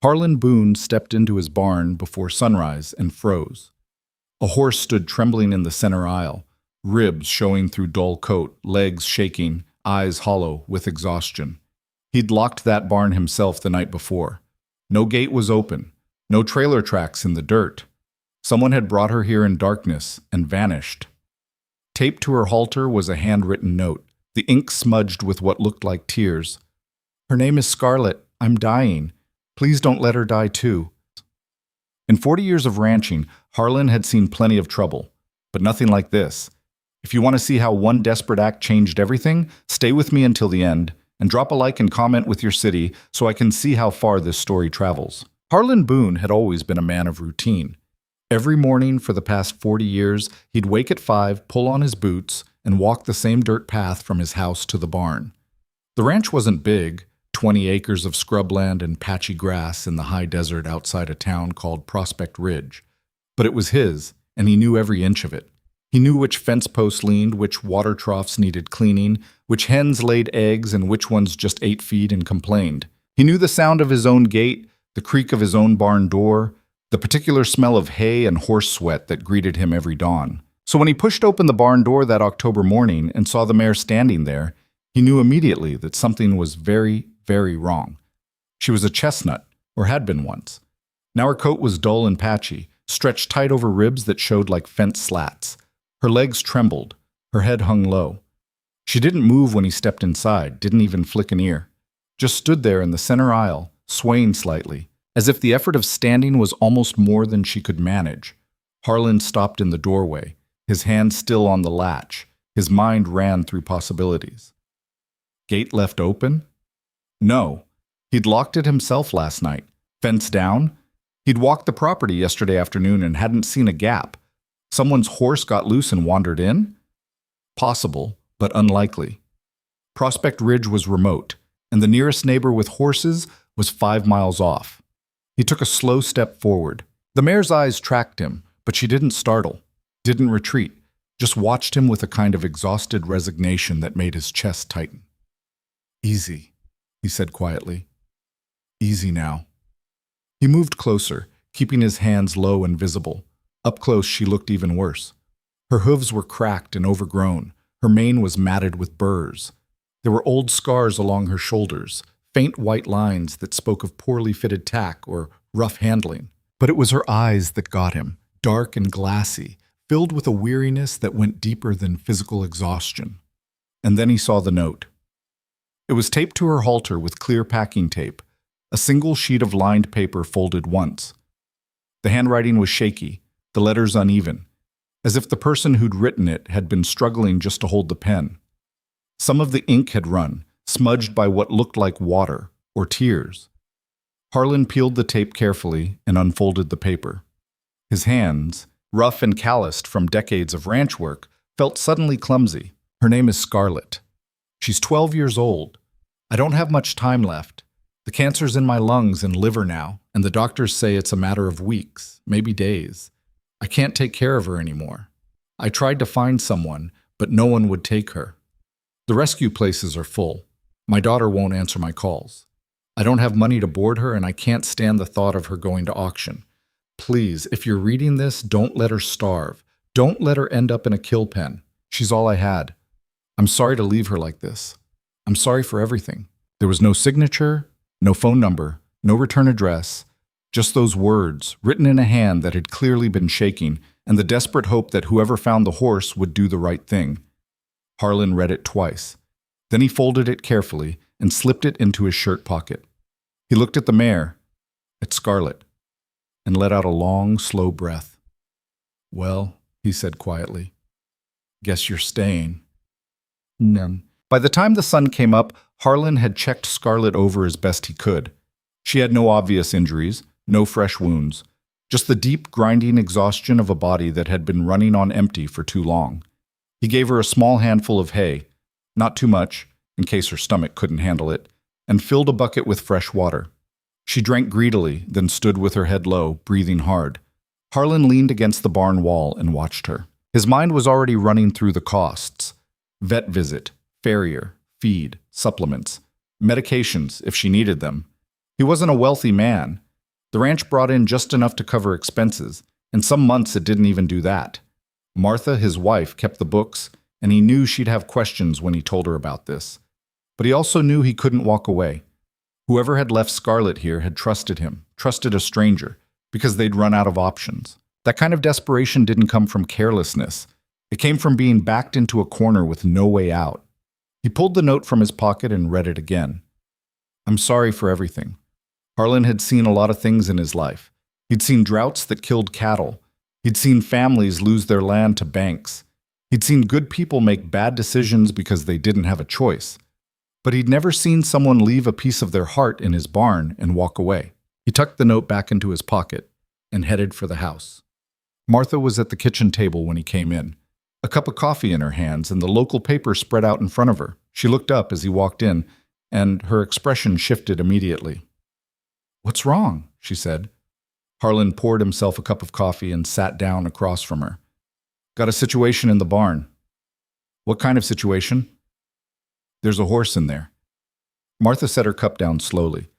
Harlan Boone stepped into his barn before sunrise and froze. A horse stood trembling in the center aisle, ribs showing through dull coat, legs shaking, eyes hollow with exhaustion. He'd locked that barn himself the night before. No gate was open, no trailer tracks in the dirt. Someone had brought her here in darkness and vanished. Taped to her halter was a handwritten note, the ink smudged with what looked like tears. "Her name is Scarlet. I'm dying. Please don't let her die too." In 40 years of ranching, Harlan had seen plenty of trouble, but nothing like this. If you want to see how one desperate act changed everything, stay with me until the end, and drop a like and comment with your city so I can see how far this story travels. Harlan Boone had always been a man of routine. Every morning for the past 40 years, he'd wake at 5, pull on his boots, and walk the same dirt path from his house to the barn. The ranch wasn't big, 20 acres of scrubland and patchy grass in the high desert outside a town called Prospect Ridge. But it was his, and he knew every inch of it. He knew which fence posts leaned, which water troughs needed cleaning, which hens laid eggs and which ones just ate feed and complained. He knew the sound of his own gate, the creak of his own barn door, the particular smell of hay and horse sweat that greeted him every dawn. So when he pushed open the barn door that October morning and saw the mare standing there, he knew immediately that something was very, very wrong. She was a chestnut, or had been once. Now her coat was dull and patchy, stretched tight over ribs that showed like fence slats. Her legs trembled, her head hung low. She didn't move when he stepped inside, didn't even flick an ear. Just stood there in the center aisle, swaying slightly, as if the effort of standing was almost more than she could manage. Harlan stopped in the doorway, his hand still on the latch. His mind ran through possibilities. Gate left open? No. He'd locked it himself last night. Fence down? He'd walked the property yesterday afternoon and hadn't seen a gap. Someone's horse got loose and wandered in? Possible, but unlikely. Prospect Ridge was remote, and the nearest neighbor with horses was 5 miles off. He took a slow step forward. The mare's eyes tracked him, but she didn't startle, didn't retreat, just watched him with a kind of exhausted resignation that made his chest tighten. "Easy," he said quietly. "Easy now." He moved closer, keeping his hands low and visible. Up close, she looked even worse. Her hooves were cracked and overgrown. Her mane was matted with burrs. There were old scars along her shoulders, faint white lines that spoke of poorly fitted tack or rough handling. But it was her eyes that got him, dark and glassy, filled with a weariness that went deeper than physical exhaustion. And then he saw the note. It was taped to her halter with clear packing tape, a single sheet of lined paper folded once. The handwriting was shaky, the letters uneven, as if the person who'd written it had been struggling just to hold the pen. Some of the ink had run, smudged by what looked like water or tears. Harlan peeled the tape carefully and unfolded the paper. His hands, rough and calloused from decades of ranch work, felt suddenly clumsy. "Her name is Scarlet. She's 12 years old. I don't have much time left. The cancer's in my lungs and liver now, and the doctors say it's a matter of weeks, maybe days. I can't take care of her anymore. I tried to find someone, but no one would take her. The rescue places are full. My daughter won't answer my calls. I don't have money to board her, and I can't stand the thought of her going to auction. Please, if you're reading this, don't let her starve. Don't let her end up in a kill pen. She's all I had. I'm sorry to leave her like this. I'm sorry for everything." There was no signature, no phone number, no return address, just those words written in a hand that had clearly been shaking, and the desperate hope that whoever found the horse would do the right thing. Harlan read it twice. Then he folded it carefully and slipped it into his shirt pocket. He looked at the mare, at Scarlet, and let out a long, slow breath. "Well," he said quietly, "guess you're staying." None. By the time the sun came up, Harlan had checked Scarlet over as best he could. She had no obvious injuries, no fresh wounds, just the deep, grinding exhaustion of a body that had been running on empty for too long. He gave her a small handful of hay, not too much, in case her stomach couldn't handle it, and filled a bucket with fresh water. She drank greedily, then stood with her head low, breathing hard. Harlan leaned against the barn wall and watched her. His mind was already running through the costs. Vet visit, farrier, feed, supplements, medications if she needed them. He wasn't a wealthy man, The ranch brought in just enough to cover expenses, and some months it didn't even do that. Martha, his wife, kept the books, and he knew she'd have questions when he told her about this. But he also knew he couldn't walk away. Whoever had left Scarlet here had trusted him, trusted a stranger, because they'd run out of options. That kind of desperation didn't come from carelessness. It came from being backed into a corner with no way out. He pulled the note from his pocket and read it again. "I'm sorry for everything." Harlan had seen a lot of things in his life. He'd seen droughts that killed cattle. He'd seen families lose their land to banks. He'd seen good people make bad decisions because they didn't have a choice. But he'd never seen someone leave a piece of their heart in his barn and walk away. He tucked the note back into his pocket and headed for the house. Martha was at the kitchen table when he came in, a cup of coffee in her hands and the local paper spread out in front of her. She looked up as he walked in, and her expression shifted immediately. "What's wrong?" she said. Harlan poured himself a cup of coffee and sat down across from her. "Got a situation in the barn." "What kind of situation?" "There's a horse in there." Martha set her cup down slowly.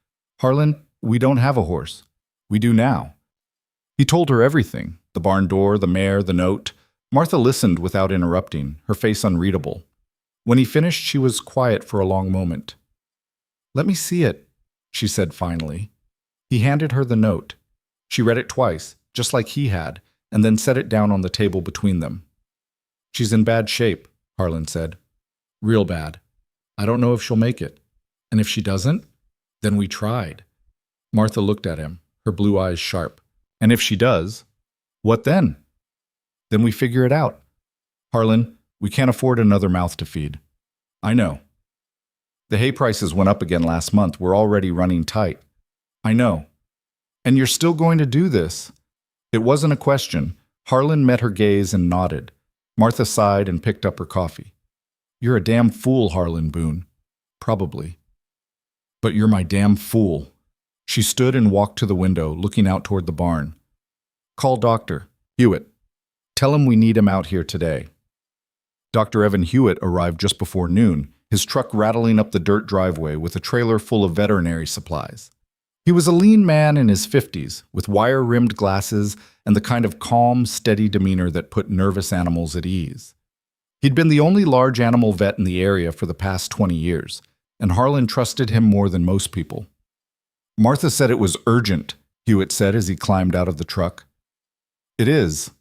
"Harlan, we don't have a horse. We do now." He told her everything, the barn door, the mare, the note. Martha listened without interrupting, her face unreadable. When he finished, she was quiet for a long moment. "Let me see it," she said finally. He handed her the note. She read it twice, just like he had, and then set it down on the table between them. "She's in bad shape," Harlan said. "Real bad. I don't know if she'll make it. And if she doesn't, then we tried." Martha looked at him, her blue eyes sharp. "And if she does, what then?" "Then we figure it out. Harlan, we can't afford another mouth to feed." "I know. The hay prices went up again last month. We're already running tight." "I know. And you're still going to do this?" It wasn't a question. Harlan met her gaze and nodded. Martha sighed and picked up her coffee. "You're a damn fool, Harlan Boone." "Probably. But you're my damn fool." She stood and walked to the window, looking out toward the barn. "Call Dr. Hewitt. Tell him we need him out here today." Dr. Evan Hewitt arrived just before noon, his truck rattling up the dirt driveway with a trailer full of veterinary supplies. He was a lean man in his 50s, with wire-rimmed glasses and the kind of calm, steady demeanor that put nervous animals at ease. He'd been the only large animal vet in the area for the past 20 years, and Harlan trusted him more than most people. "Martha said it was urgent," Hewitt said as he climbed out of the truck. "It is."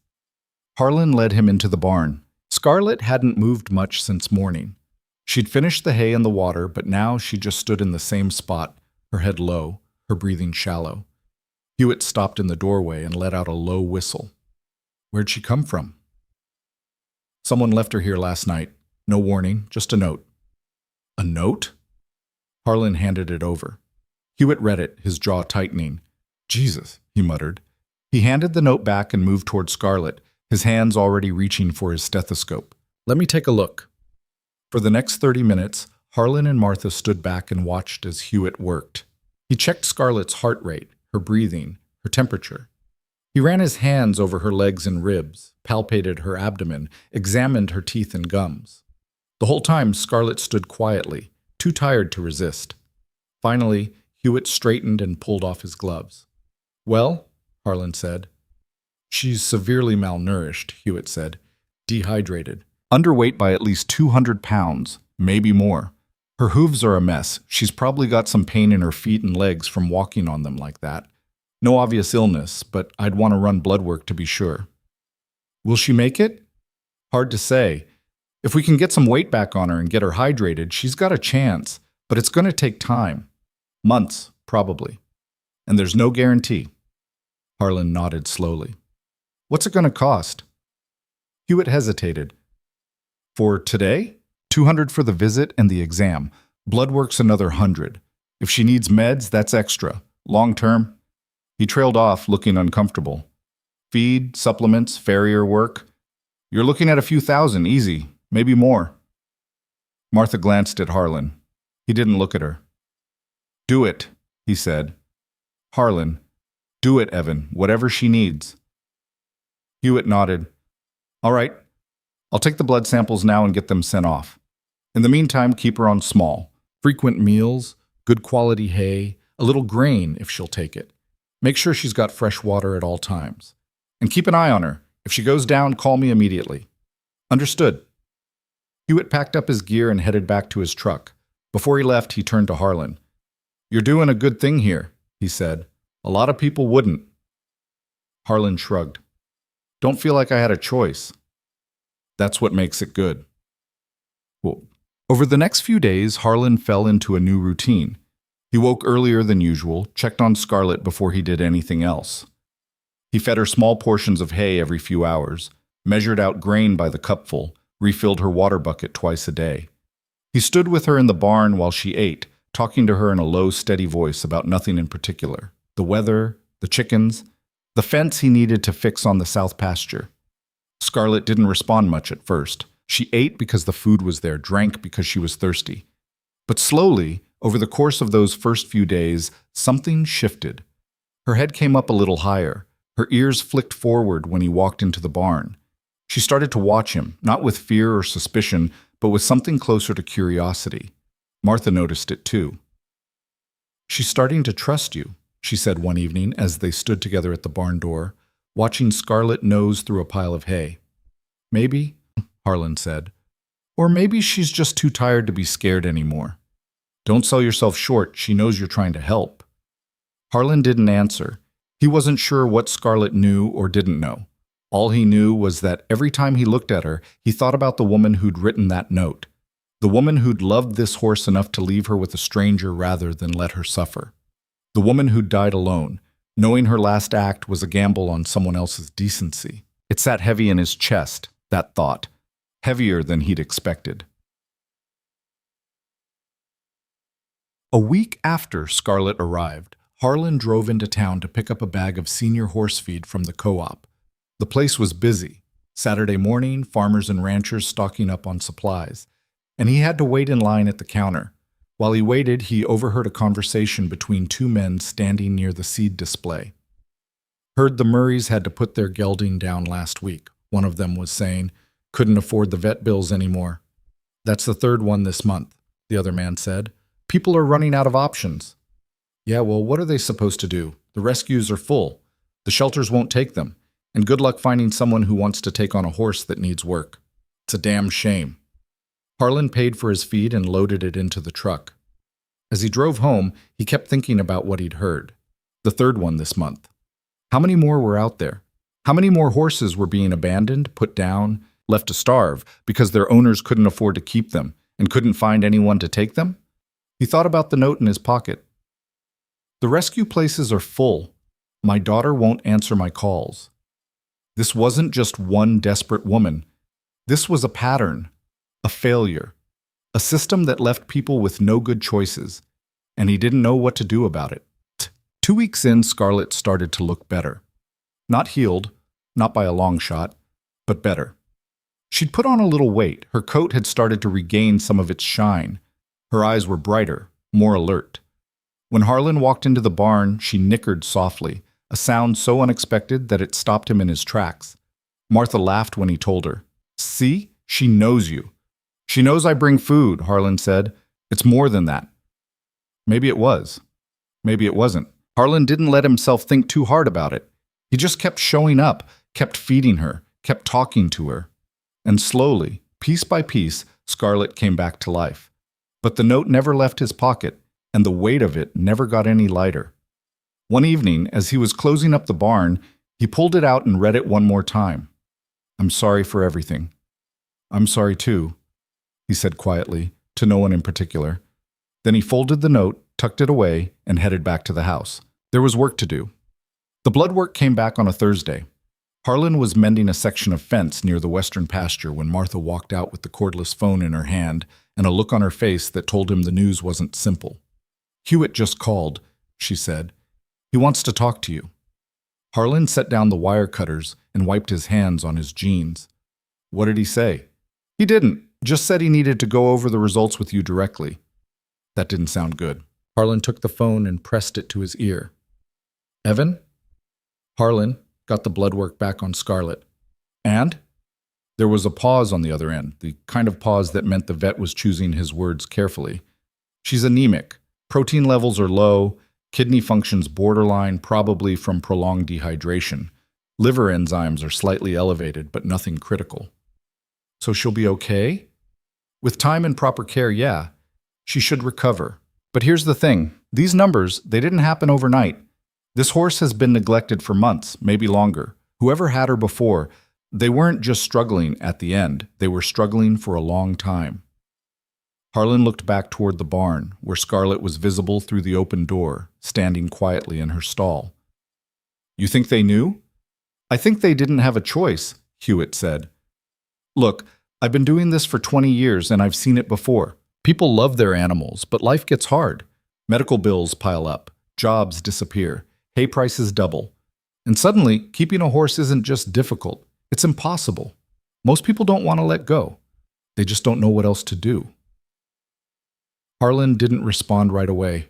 Harlan led him into the barn. Scarlet hadn't moved much since morning. She'd finished the hay and the water, but now she just stood in the same spot, her head low, her breathing shallow. Hewitt stopped in the doorway and let out a low whistle. "Where'd she come from?" "Someone left her here last night. No warning, just a note." "A note?" Harlan handed it over. Hewitt read it, his jaw tightening. "Jesus," he muttered. He handed the note back and moved toward Scarlet, his hands already reaching for his stethoscope. "Let me take a look." For the next 30 minutes, Harlan and Martha stood back and watched as Hewitt worked. He checked Scarlet's heart rate, her breathing, her temperature. He ran his hands over her legs and ribs, palpated her abdomen, examined her teeth and gums. The whole time, Scarlet stood quietly, too tired to resist. Finally, Hewitt straightened and pulled off his gloves. "Well," Harlan said. "She's severely malnourished," Hewitt said. "Dehydrated. Underweight by at least 200 pounds, maybe more. Her hooves are a mess. She's probably got some pain in her feet and legs from walking on them like that. No obvious illness, but I'd want to run blood work to be sure." "Will she make it?" "Hard to say. If we can get some weight back on her and get her hydrated, she's got a chance, but it's going to take time. Months, probably. And there's no guarantee." Harlan nodded slowly. "What's it going to cost?" Hewitt hesitated. "For today? 200 for the visit and the exam. Blood work's another 100. If she needs meds, that's extra. Long term?" He trailed off, looking uncomfortable. "Feed, supplements, farrier work. You're looking at a few thousand, easy, maybe more." Martha glanced at Harlan. He didn't look at her. "Do it," he said. "Harlan, do it, Evan, whatever she needs." Hewitt nodded. "All right. I'll take the blood samples now and get them sent off. In the meantime, keep her on small, frequent meals, good quality hay, a little grain if she'll take it. Make sure she's got fresh water at all times. And keep an eye on her. If she goes down, call me immediately." "Understood." Hewitt packed up his gear and headed back to his truck. Before he left, he turned to Harlan. "You're doing a good thing here," he said. "A lot of people wouldn't." Harlan shrugged. "Don't feel like I had a choice. That's what makes it good." Well, over the next few days, Harlan fell into a new routine. He woke earlier than usual, checked on Scarlet before he did anything else. He fed her small portions of hay every few hours, measured out grain by the cupful, refilled her water bucket twice a day. He stood with her in the barn while she ate, talking to her in a low, steady voice about nothing in particular. The weather, the chickens, the fence he needed to fix on the south pasture. Scarlet didn't respond much at first. She ate because the food was there, drank because she was thirsty. But slowly, over the course of those first few days, something shifted. Her head came up a little higher. Her ears flicked forward when he walked into the barn. She started to watch him, not with fear or suspicion, but with something closer to curiosity. Martha noticed it too. "She's starting to trust you," she said one evening as they stood together at the barn door, watching Scarlet nose through a pile of hay. "Maybe," Harlan said. "Or maybe she's just too tired to be scared anymore. Don't sell yourself short, she knows you're trying to help." Harlan didn't answer. He wasn't sure what Scarlet knew or didn't know. All he knew was that every time he looked at her, he thought about the woman who'd written that note. The woman who'd loved this horse enough to leave her with a stranger rather than let her suffer. The woman who'd died alone, knowing her last act was a gamble on someone else's decency. It sat heavy in his chest, that thought, heavier than he'd expected. A week after Scarlet arrived, Harlan drove into town to pick up a bag of senior horse feed from the co-op. The place was busy. Saturday morning, farmers and ranchers stocking up on supplies. And he had to wait in line at the counter. While he waited, he overheard a conversation between two men standing near the seed display. "Heard the Murrays had to put their gelding down last week," one of them was saying. "Couldn't afford the vet bills anymore." "That's the third one this month," the other man said. "People are running out of options." "Yeah, well, what are they supposed to do? The rescues are full. The shelters won't take them. And good luck finding someone who wants to take on a horse that needs work. It's a damn shame." Harlan paid for his feed and loaded it into the truck. As he drove home, he kept thinking about what he'd heard. The third one this month. How many more were out there? How many more horses were being abandoned, put down, left to starve because their owners couldn't afford to keep them and couldn't find anyone to take them? He thought about the note in his pocket. "The rescue places are full. My daughter won't answer my calls." This wasn't just one desperate woman. This was a pattern, a failure, a system that left people with no good choices, and he didn't know what to do about it. 2 weeks in, Scarlet started to look better. Not healed, not by a long shot, but better. She'd put on a little weight. Her coat had started to regain some of its shine. Her eyes were brighter, more alert. When Harlan walked into the barn, she nickered softly, a sound so unexpected that it stopped him in his tracks. Martha laughed when he told her. "See? She knows you." "She knows I bring food," Harlan said. "It's more than that." Maybe it was. Maybe it wasn't. Harlan didn't let himself think too hard about it. He just kept showing up, kept feeding her, kept talking to her. And slowly, piece by piece, Scarlet came back to life. But the note never left his pocket, and the weight of it never got any lighter. One evening, as he was closing up the barn, he pulled it out and read it one more time. "I'm sorry for everything." "I'm sorry too," he said quietly, to no one in particular. Then he folded the note, tucked it away, and headed back to the house. There was work to do. The blood work came back on a Thursday. Harlan was mending a section of fence near the western pasture when Martha walked out with the cordless phone in her hand and a look on her face that told him the news wasn't simple. "Hewitt just called," she said. "He wants to talk to you." Harlan set down the wire cutters and wiped his hands on his jeans. "What did he say?" "He didn't. Just said he needed to go over the results with you directly." That didn't sound good. Harlan took the phone and pressed it to his ear. "Evan?" Harlan got the blood work back on Scarlet. "And?" There was a pause on the other end, the kind of pause that meant the vet was choosing his words carefully. "She's anemic. Protein levels are low. Kidney function's borderline, probably from prolonged dehydration. Liver enzymes are slightly elevated, but nothing critical. So she'll be okay? With time and proper care, yeah. She should recover. But here's the thing. These numbers, they didn't happen overnight. This horse has been neglected for months, maybe longer. Whoever had her before, they weren't just struggling at the end. They were struggling for a long time. Harlan looked back toward the barn, where Scarlet was visible through the open door, standing quietly in her stall. You think they knew? I think they didn't have a choice, Hewitt said. Look, I've been doing this for 20 years and I've seen it before. People love their animals, but life gets hard. Medical bills pile up, jobs disappear, hay prices double. And suddenly, keeping a horse isn't just difficult, it's impossible. Most people don't want to let go. They just don't know what else to do. Harlan didn't respond right away.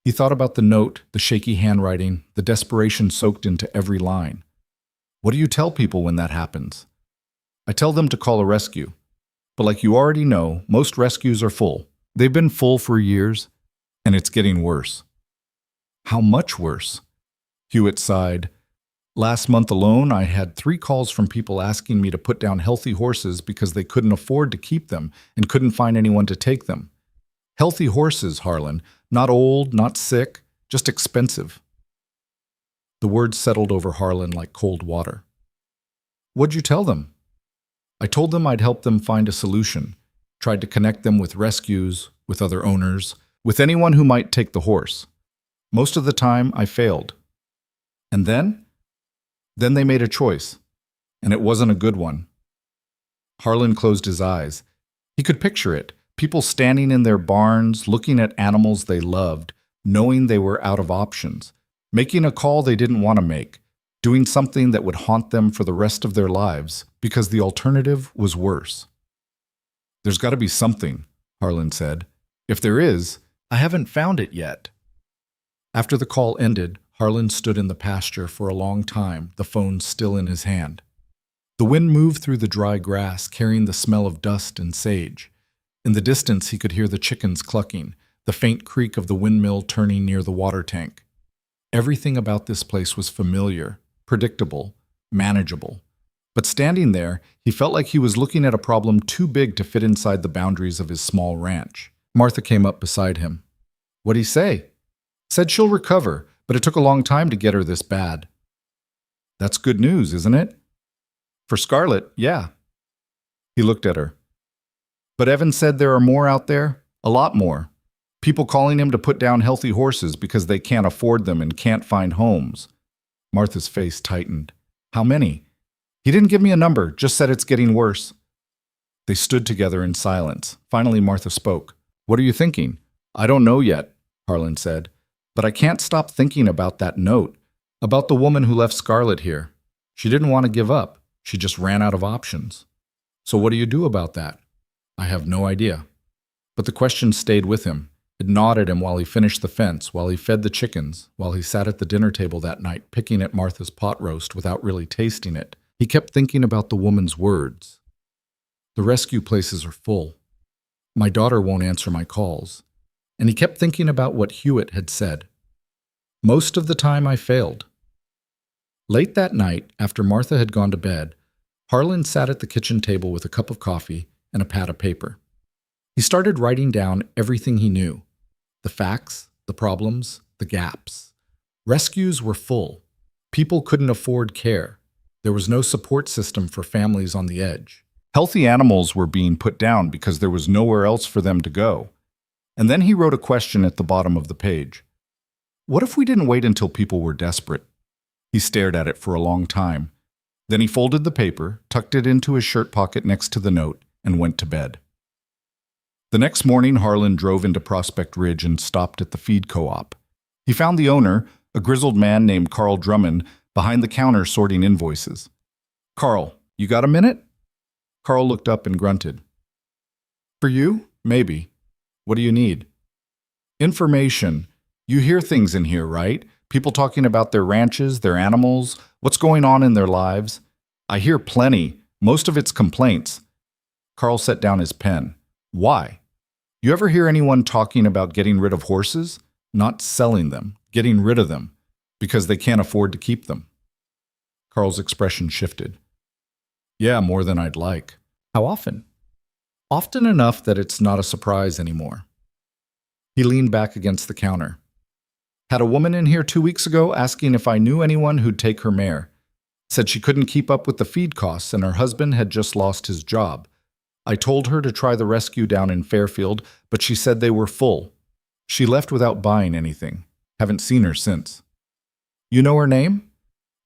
He thought about the note, the shaky handwriting, the desperation soaked into every line. What do you tell people when that happens? I tell them to call a rescue. But like you already know, most rescues are full. They've been full for years, and it's getting worse. How much worse? Hewitt sighed. Last month alone, I had 3 calls from people asking me to put down healthy horses because they couldn't afford to keep them and couldn't find anyone to take them. Healthy horses, Harlan. Not old, not sick, just expensive. The words settled over Harlan like cold water. What'd you tell them? I told them I'd help them find a solution, tried to connect them with rescues, with other owners, with anyone who might take the horse. Most of the time, I failed. And then? Then they made a choice, and it wasn't a good one. Harlan closed his eyes. He could picture it, people standing in their barns, looking at animals they loved, knowing they were out of options, making a call they didn't want to make, doing something that would haunt them for the rest of their lives because the alternative was worse. There's got to be something, Harlan said. If there is, I haven't found it yet. After the call ended, Harlan stood in the pasture for a long time, the phone still in his hand. The wind moved through the dry grass, carrying the smell of dust and sage. In the distance, he could hear the chickens clucking, the faint creak of the windmill turning near the water tank. Everything about this place was familiar, predictable, manageable. But standing there, he felt like he was looking at a problem too big to fit inside the boundaries of his small ranch. Martha came up beside him. What'd he say? Said she'll recover, but it took a long time to get her this bad. That's good news, isn't it? For Scarlet, yeah. He looked at her. But Evan said there are more out there, a lot more. People calling him to put down healthy horses because they can't afford them and can't find homes. Martha's face tightened. How many? He didn't give me a number, just said it's getting worse. They stood together in silence. Finally, Martha spoke. What are you thinking? I don't know yet, Harlan said. But I can't stop thinking about that note, about the woman who left Scarlet here. She didn't want to give up. She just ran out of options. So what do you do about that? I have no idea. But the question stayed with him. It gnawed at him while he finished the fence, while he fed the chickens, while he sat at the dinner table that night picking at Martha's pot roast without really tasting it. He kept thinking about the woman's words. The rescue places are full. My daughter won't answer my calls. And he kept thinking about what Hewitt had said. Most of the time I failed. Late that night, after Martha had gone to bed, Harlan sat at the kitchen table with a cup of coffee and a pad of paper. He started writing down everything he knew. The facts, the problems, the gaps. Rescues were full. People couldn't afford care. There was no support system for families on the edge. Healthy animals were being put down because there was nowhere else for them to go. And then he wrote a question at the bottom of the page. What if we didn't wait until people were desperate? He stared at it for a long time. Then he folded the paper, tucked it into his shirt pocket next to the note, and went to bed. The next morning, Harlan drove into Prospect Ridge and stopped at the feed co-op. He found the owner, a grizzled man named Carl Drummond, behind the counter sorting invoices. Carl, you got a minute? Carl looked up and grunted. For you? Maybe. What do you need? Information. You hear things in here, right? People talking about their ranches, their animals, what's going on in their lives. I hear plenty. Most of it's complaints. Carl set down his pen. Why? You ever hear anyone talking about getting rid of horses? Not selling them, getting rid of them, because they can't afford to keep them. Carl's expression shifted. Yeah, more than I'd like. How often? Often enough that it's not a surprise anymore. He leaned back against the counter. Had a woman in here 2 weeks ago asking if I knew anyone who'd take her mare. Said she couldn't keep up with the feed costs and her husband had just lost his job. I told her to try the rescue down in Fairfield, but she said they were full. She left without buying anything. Haven't seen her since. You know her name?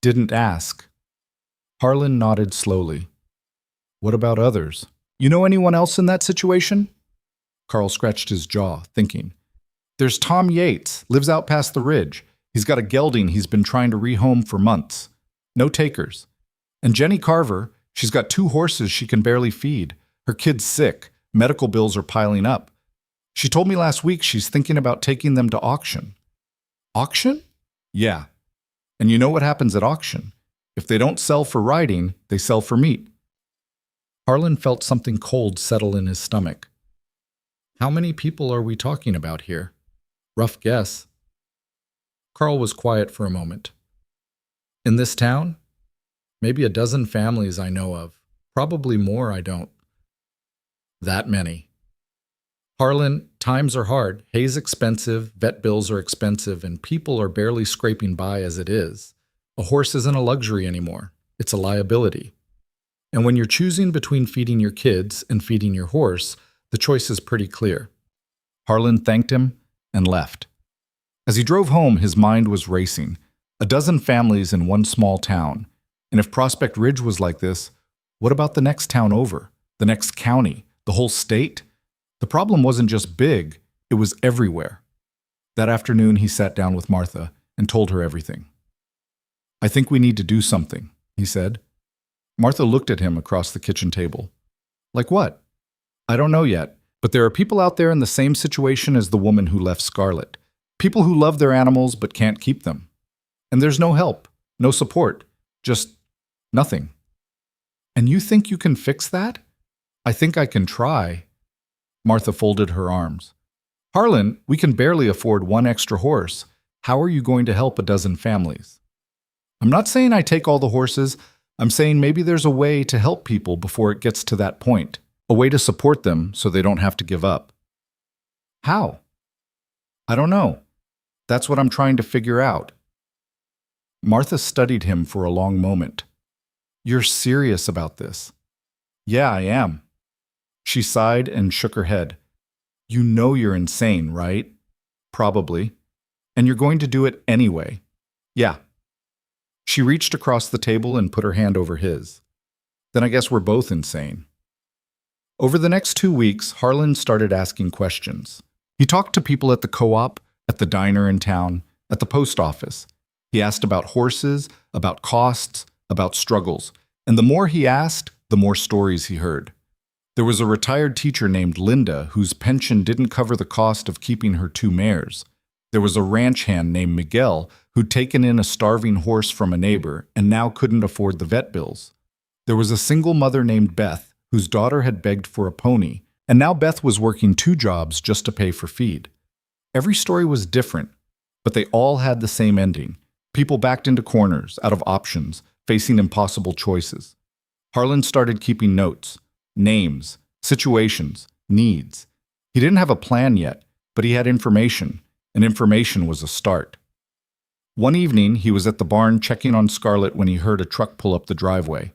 Didn't ask. Harlan nodded slowly. What about others? You know anyone else in that situation? Carl scratched his jaw, thinking. There's Tom Yates, lives out past the ridge. He's got a gelding he's been trying to rehome for months. No takers. And Jenny Carver, she's got 2 horses she can barely feed. Her kid's sick. Medical bills are piling up. She told me last week she's thinking about taking them to auction. Auction? Yeah. And you know what happens at auction? If they don't sell for riding, they sell for meat. Harlan felt something cold settle in his stomach. How many people are we talking about here? Rough guess. Carl was quiet for a moment. In this town? Maybe a dozen families I know of. Probably more I don't. That many. Harlan, times are hard. Hay's expensive, vet bills are expensive, and people are barely scraping by as it is. A horse isn't a luxury anymore. It's a liability. And when you're choosing between feeding your kids and feeding your horse, the choice is pretty clear. Harlan thanked him and left. As he drove home, his mind was racing. A dozen families in one small town. And if Prospect Ridge was like this, what about the next town over? The next county? The whole state? The problem wasn't just big, it was everywhere. That afternoon, he sat down with Martha and told her everything. I think we need to do something, he said. Martha looked at him across the kitchen table. Like what? I don't know yet, but there are people out there in the same situation as the woman who left Scarlet. People who love their animals but can't keep them. And there's no help, no support, just nothing. And you think you can fix that? I think I can try. Martha folded her arms. Harlan, we can barely afford 1 extra horse. How are you going to help a dozen families? I'm not saying I take all the horses. I'm saying maybe there's a way to help people before it gets to that point. A way to support them so they don't have to give up. How? I don't know. That's what I'm trying to figure out. Martha studied him for a long moment. You're serious about this? Yeah, I am. She sighed and shook her head. You know you're insane, right? Probably. And you're going to do it anyway. Yeah. She reached across the table and put her hand over his. Then I guess we're both insane. Over the next 2 weeks, Harlan started asking questions. He talked to people at the co-op, at the diner in town, at the post office. He asked about horses, about costs, about struggles. And the more he asked, the more stories he heard. There was a retired teacher named Linda whose pension didn't cover the cost of keeping her 2 mares. There was a ranch hand named Miguel who'd taken in a starving horse from a neighbor and now couldn't afford the vet bills. There was a single mother named Beth whose daughter had begged for a pony, and now Beth was working 2 jobs just to pay for feed. Every story was different, but they all had the same ending. People backed into corners, out of options, facing impossible choices. Harlan started keeping notes. Names, situations, needs. He didn't have a plan yet, but he had information, and information was a start. One evening, he was at the barn checking on Scarlet when he heard a truck pull up the driveway.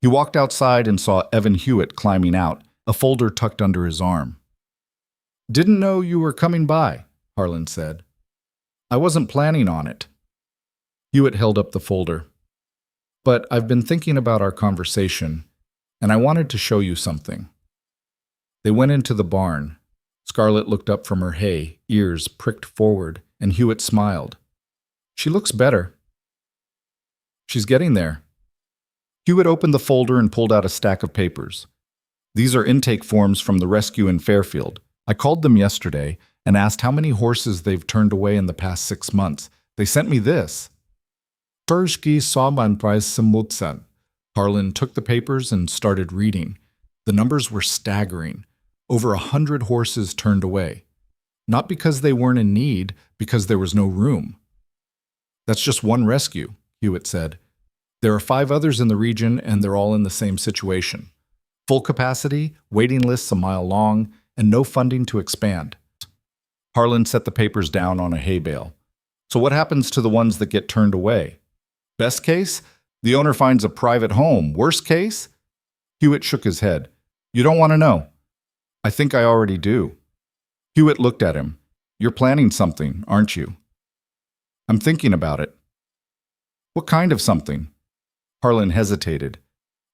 He walked outside and saw Evan Hewitt climbing out, a folder tucked under his arm. Didn't know you were coming by, Harlan said. I wasn't planning on it. Hewitt held up the folder. But I've been thinking about our conversation, and I wanted to show you something. They went into the barn. Scarlet looked up from her hay, ears pricked forward, and Hewitt smiled. She looks better. She's getting there. Hewitt opened the folder and pulled out a stack of papers. These are intake forms from the rescue in Fairfield. I called them yesterday and asked how many horses they've turned away in the past 6 months. They sent me this. Turski Saman Price Samutsan. Harlan took the papers and started reading. The numbers were staggering. Over 100 horses turned away. Not because they weren't in need, because there was no room. That's just one rescue, Hewitt said. There are 5 others in the region, and they're all in the same situation. Full capacity, waiting lists a mile long, and no funding to expand. Harlan set the papers down on a hay bale. So what happens to the ones that get turned away? Best case? The owner finds a private home. Worst case? Hewitt shook his head. You don't want to know. I think I already do. Hewitt looked at him. You're planning something, aren't you? I'm thinking about it. What kind of something? Harlan hesitated.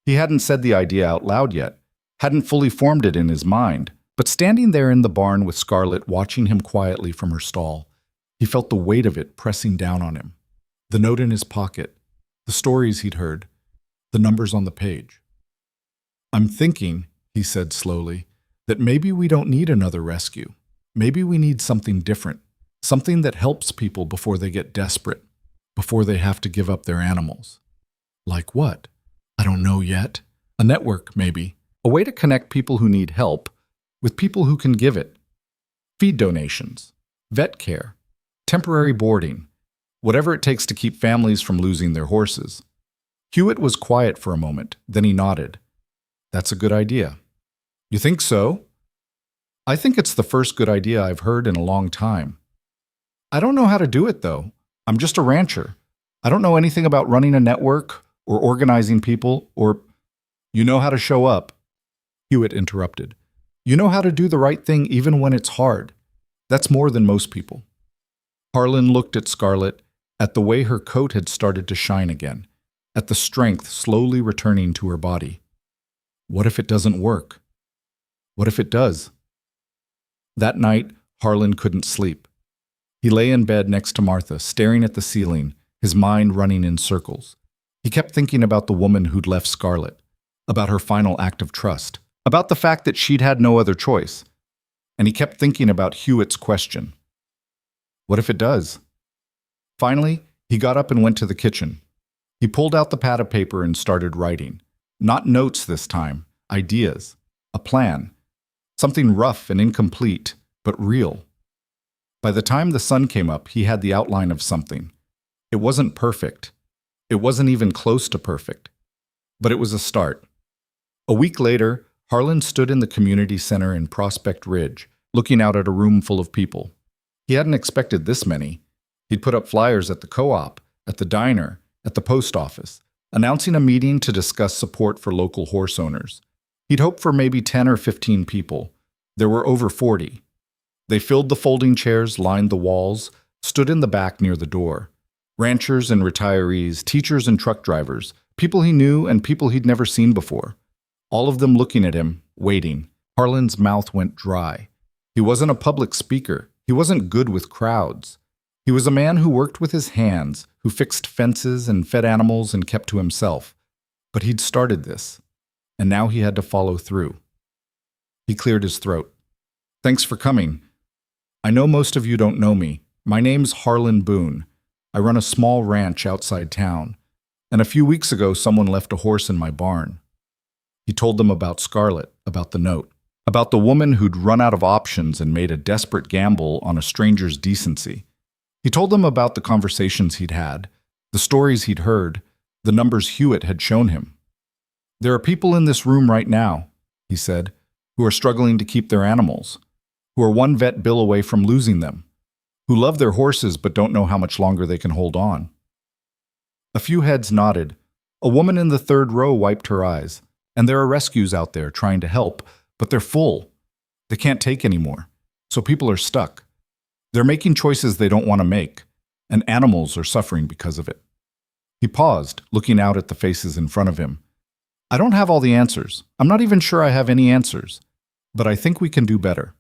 He hadn't said the idea out loud yet, hadn't fully formed it in his mind, but standing there in the barn with Scarlet watching him quietly from her stall, he felt the weight of it pressing down on him. The note in his pocket, the stories he'd heard, the numbers on the page. I'm thinking, he said slowly, that maybe we don't need another rescue. Maybe we need something different, something that helps people before they get desperate, before they have to give up their animals. Like what? I don't know yet. A network, maybe. A way to connect people who need help with people who can give it. Feed donations, vet care, temporary boarding, whatever it takes to keep families from losing their horses. Hewitt was quiet for a moment, then he nodded. That's a good idea. You think so? I think it's the first good idea I've heard in a long time. I don't know how to do it, though. I'm just a rancher. I don't know anything about running a network or organizing people or... You know how to show up. Hewitt interrupted. You know how to do the right thing even when it's hard. That's more than most people. Harlan looked at Scarlet, at the way her coat had started to shine again, at the strength slowly returning to her body. What if it doesn't work? What if it does? That night, Harlan couldn't sleep. He lay in bed next to Martha, staring at the ceiling, his mind running in circles. He kept thinking about the woman who'd left Scarlet, about her final act of trust, about the fact that she'd had no other choice. And he kept thinking about Hewitt's question. What if it does? Finally, he got up and went to the kitchen. He pulled out the pad of paper and started writing. Not notes this time, ideas, a plan. Something rough and incomplete, but real. By the time the sun came up, he had the outline of something. It wasn't perfect. It wasn't even close to perfect. But it was a start. A week later, Harlan stood in the community center in Prospect Ridge, looking out at a room full of people. He hadn't expected this many. He'd put up flyers at the co-op, at the diner, at the post office, announcing a meeting to discuss support for local horse owners. He'd hoped for maybe 10 or 15 people. There were over 40. They filled the folding chairs, lined the walls, stood in the back near the door. Ranchers and retirees, teachers and truck drivers, people he knew and people he'd never seen before. All of them looking at him, waiting. Harlan's mouth went dry. He wasn't a public speaker. He wasn't good with crowds. He was a man who worked with his hands, who fixed fences and fed animals and kept to himself. But he'd started this, and now he had to follow through. He cleared his throat. Thanks for coming. I know most of you don't know me. My name's Harlan Boone. I run a small ranch outside town, and a few weeks ago someone left a horse in my barn. He told them about Scarlet, about the note, about the woman who'd run out of options and made a desperate gamble on a stranger's decency. He told them about the conversations he'd had, the stories he'd heard, the numbers Hewitt had shown him. There are people in this room right now, he said, who are struggling to keep their animals, who are one vet bill away from losing them, who love their horses but don't know how much longer they can hold on. A few heads nodded. A woman in the third row wiped her eyes. And there are rescues out there trying to help, but they're full. They can't take anymore, so people are stuck. They're making choices they don't want to make, and animals are suffering because of it. He paused, looking out at the faces in front of him. I don't have all the answers. I'm not even sure I have any answers. But I think we can do better.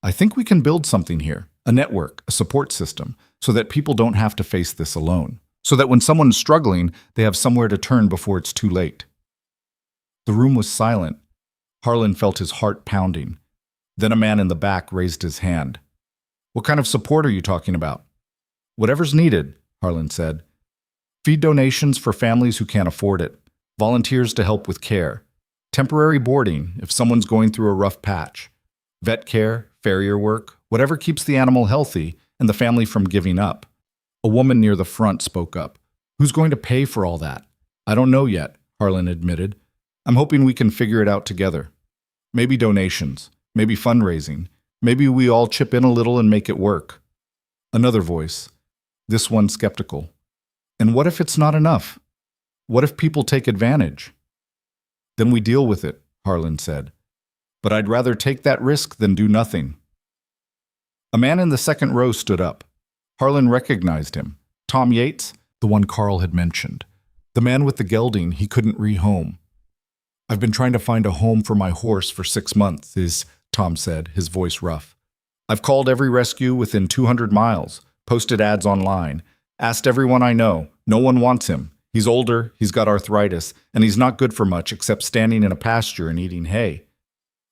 I think we can build something here, a network, a support system, so that people don't have to face this alone. So that when someone's struggling, they have somewhere to turn before it's too late. The room was silent. Harlan felt his heart pounding. Then a man in the back raised his hand. What kind of support are you talking about? Whatever's needed, Harlan said. Feed donations for families who can't afford it. Volunteers to help with care. Temporary boarding if someone's going through a rough patch. Vet care, farrier work, whatever keeps the animal healthy and the family from giving up. A woman near the front spoke up. Who's going to pay for all that? I don't know yet, Harlan admitted. I'm hoping we can figure it out together. Maybe donations, maybe fundraising, maybe we all chip in a little and make it work. Another voice, this one skeptical. And what if it's not enough? What if people take advantage? Then we deal with it, Harlan said. But I'd rather take that risk than do nothing. A man in the second row stood up. Harlan recognized him. Tom Yates, the one Carl had mentioned. The man with the gelding he couldn't rehome. I've been trying to find a home for my horse for 6 months, Tom said, his voice rough. I've called every rescue within 200 miles, posted ads online, asked everyone I know. No one wants him. He's older, he's got arthritis, and he's not good for much except standing in a pasture and eating hay.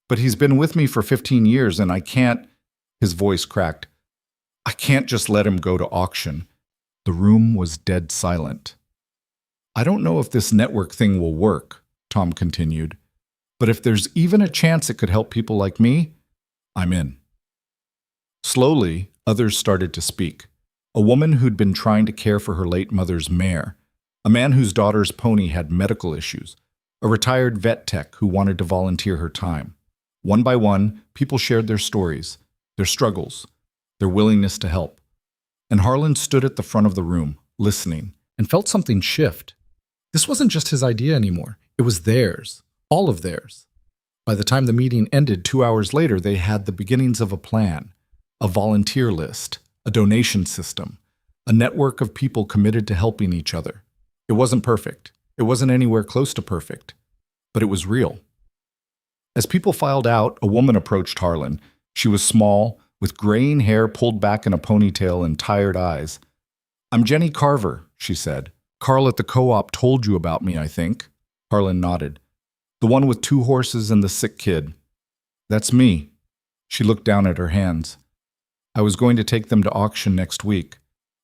But he's been with me for 15 years and I can't, his voice cracked, I can't just let him go to auction. The room was dead silent. I don't know if this network thing will work, Tom continued, but if there's even a chance it could help people like me, I'm in. Slowly, others started to speak. A woman who'd been trying to care for her late mother's mare, a man whose daughter's pony had medical issues, a retired vet tech who wanted to volunteer her time. One by one, people shared their stories, their struggles, their willingness to help. And Harlan stood at the front of the room, listening, and felt something shift. This wasn't just his idea anymore. It was theirs, all of theirs. By the time the meeting ended 2 hours later, they had the beginnings of a plan, a volunteer list, a donation system, a network of people committed to helping each other. It wasn't perfect. It wasn't anywhere close to perfect, but it was real. As people filed out, a woman approached Harlan. She was small, with graying hair pulled back in a ponytail and tired eyes. I'm Jenny Carver, she said. Carl at the co-op told you about me, I think. Harlan nodded. The one with 2 horses and the sick kid. That's me. She looked down at her hands. I was going to take them to auction next week.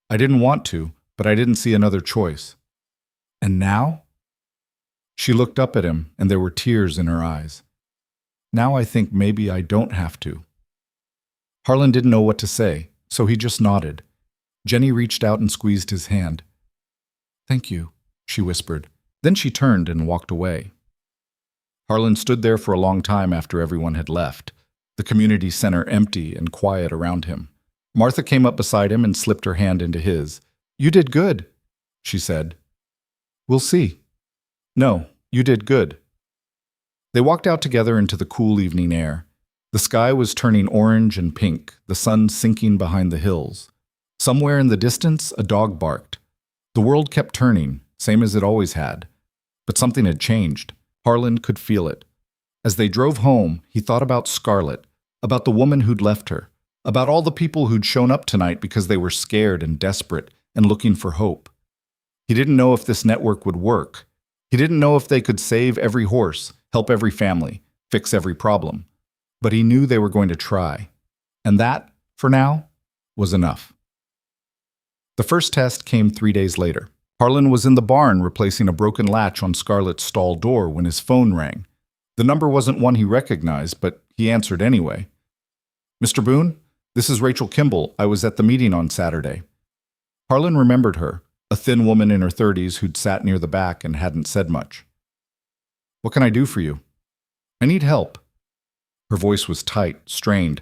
I didn't want to, but I didn't see another choice. And now? She looked up at him, and there were tears in her eyes. Now I think maybe I don't have to. Harlan didn't know what to say, so he just nodded. Jenny reached out and squeezed his hand. Thank you, she whispered. Then she turned and walked away. Harlan stood there for a long time after everyone had left, the community center empty and quiet around him. Martha came up beside him and slipped her hand into his. You did good, she said. We'll see. No, you did good. They walked out together into the cool evening air. The sky was turning orange and pink, the sun sinking behind the hills. Somewhere in the distance, a dog barked. The world kept turning, same as it always had. But something had changed. Harlan could feel it. As they drove home, he thought about Scarlet, about the woman who'd left her, about all the people who'd shown up tonight because they were scared and desperate and looking for hope. He didn't know if this network would work. He didn't know if they could save every horse, help every family, fix every problem. But he knew they were going to try. And that, for now, was enough. The first test came 3 days later. Harlan was in the barn replacing a broken latch on Scarlet's stall door when his phone rang. The number wasn't one he recognized, but he answered anyway. Mr. Boone, this is Rachel Kimball. I was at the meeting on Saturday. Harlan remembered her, a thin woman in her 30s who'd sat near the back and hadn't said much. What can I do for you? I need help. Her voice was tight, strained.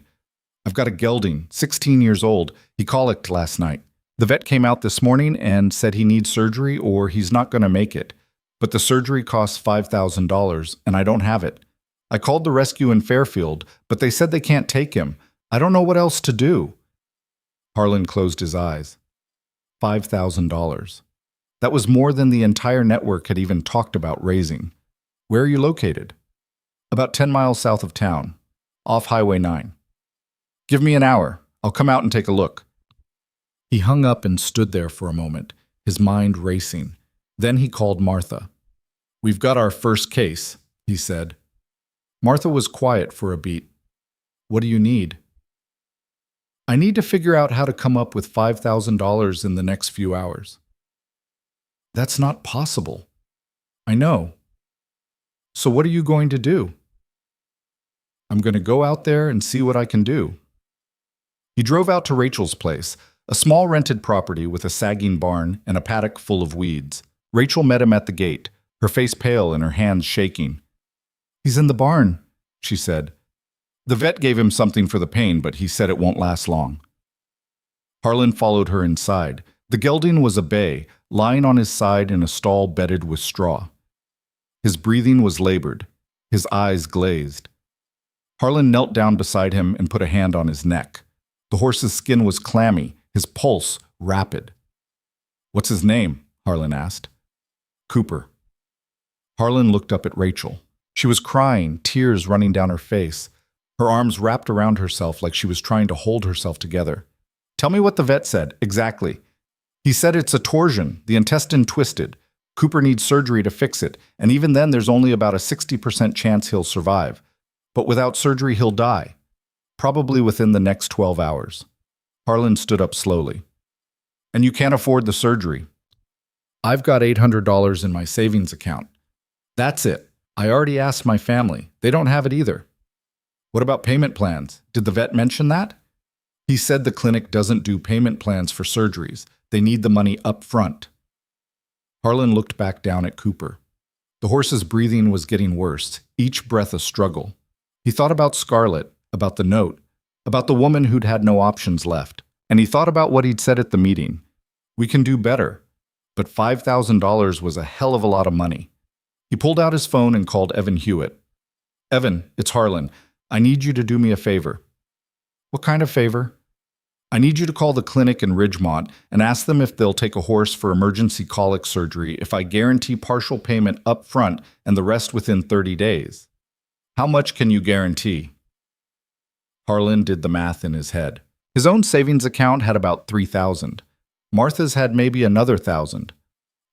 I've got a gelding, 16 years old. He colicked last night. The vet came out this morning and said he needs surgery or he's not going to make it. But the surgery costs $5,000 and I don't have it. I called the rescue in Fairfield, but they said they can't take him. I don't know what else to do. Harlan closed his eyes. $5,000. That was more than the entire network had even talked about raising. Where are you located? About 10 miles south of town, off Highway 9. Give me an hour. I'll come out and take a look. He hung up and stood there for a moment, his mind racing. Then he called Martha. We've got our first case, he said. Martha was quiet for a beat. What do you need? I need to figure out how to come up with $5,000 in the next few hours. That's not possible. I know. So what are you going to do? I'm going to go out there and see what I can do. He drove out to Rachel's place. A small rented property with a sagging barn and a paddock full of weeds. Rachel met him at the gate, her face pale and her hands shaking. "He's in the barn," she said. "The vet gave him something for the pain, but he said it won't last long." Harlan followed her inside. The gelding was a bay, lying on his side in a stall bedded with straw. His breathing was labored, his eyes glazed. Harlan knelt down beside him and put a hand on his neck. The horse's skin was clammy, his pulse rapid. "What's his name?" Harlan asked. "Cooper." Harlan looked up at Rachel. She was crying, tears running down her face. Her arms wrapped around herself like she was trying to hold herself together. "Tell me what the vet said, exactly." "He said it's a torsion, the intestine twisted. Cooper needs surgery to fix it, and even then there's only about a 60% chance he'll survive. But without surgery he'll die, probably within the next 12 hours. Harlan stood up slowly. "And you can't afford the surgery." "I've got $800 in my savings account. That's it. I already asked my family. They don't have it either." "What about payment plans? Did the vet mention that?" "He said the clinic doesn't do payment plans for surgeries. They need the money up front." Harlan looked back down at Cooper. The horse's breathing was getting worse, each breath a struggle. He thought about Scarlet, about the note, about the woman who'd had no options left, and he thought about what he'd said at the meeting. "We can do better." But $5,000 was a hell of a lot of money. He pulled out his phone and called Evan Hewitt. "Evan, it's Harlan. I need you to do me a favor." "What kind of favor?" "I need you to call the clinic in Ridgemont and ask them if they'll take a horse for emergency colic surgery if I guarantee partial payment up front and the rest within 30 days. How much can you guarantee?" Harlan did the math in his head. His own savings account had about $3,000. Martha's had maybe another $1,000.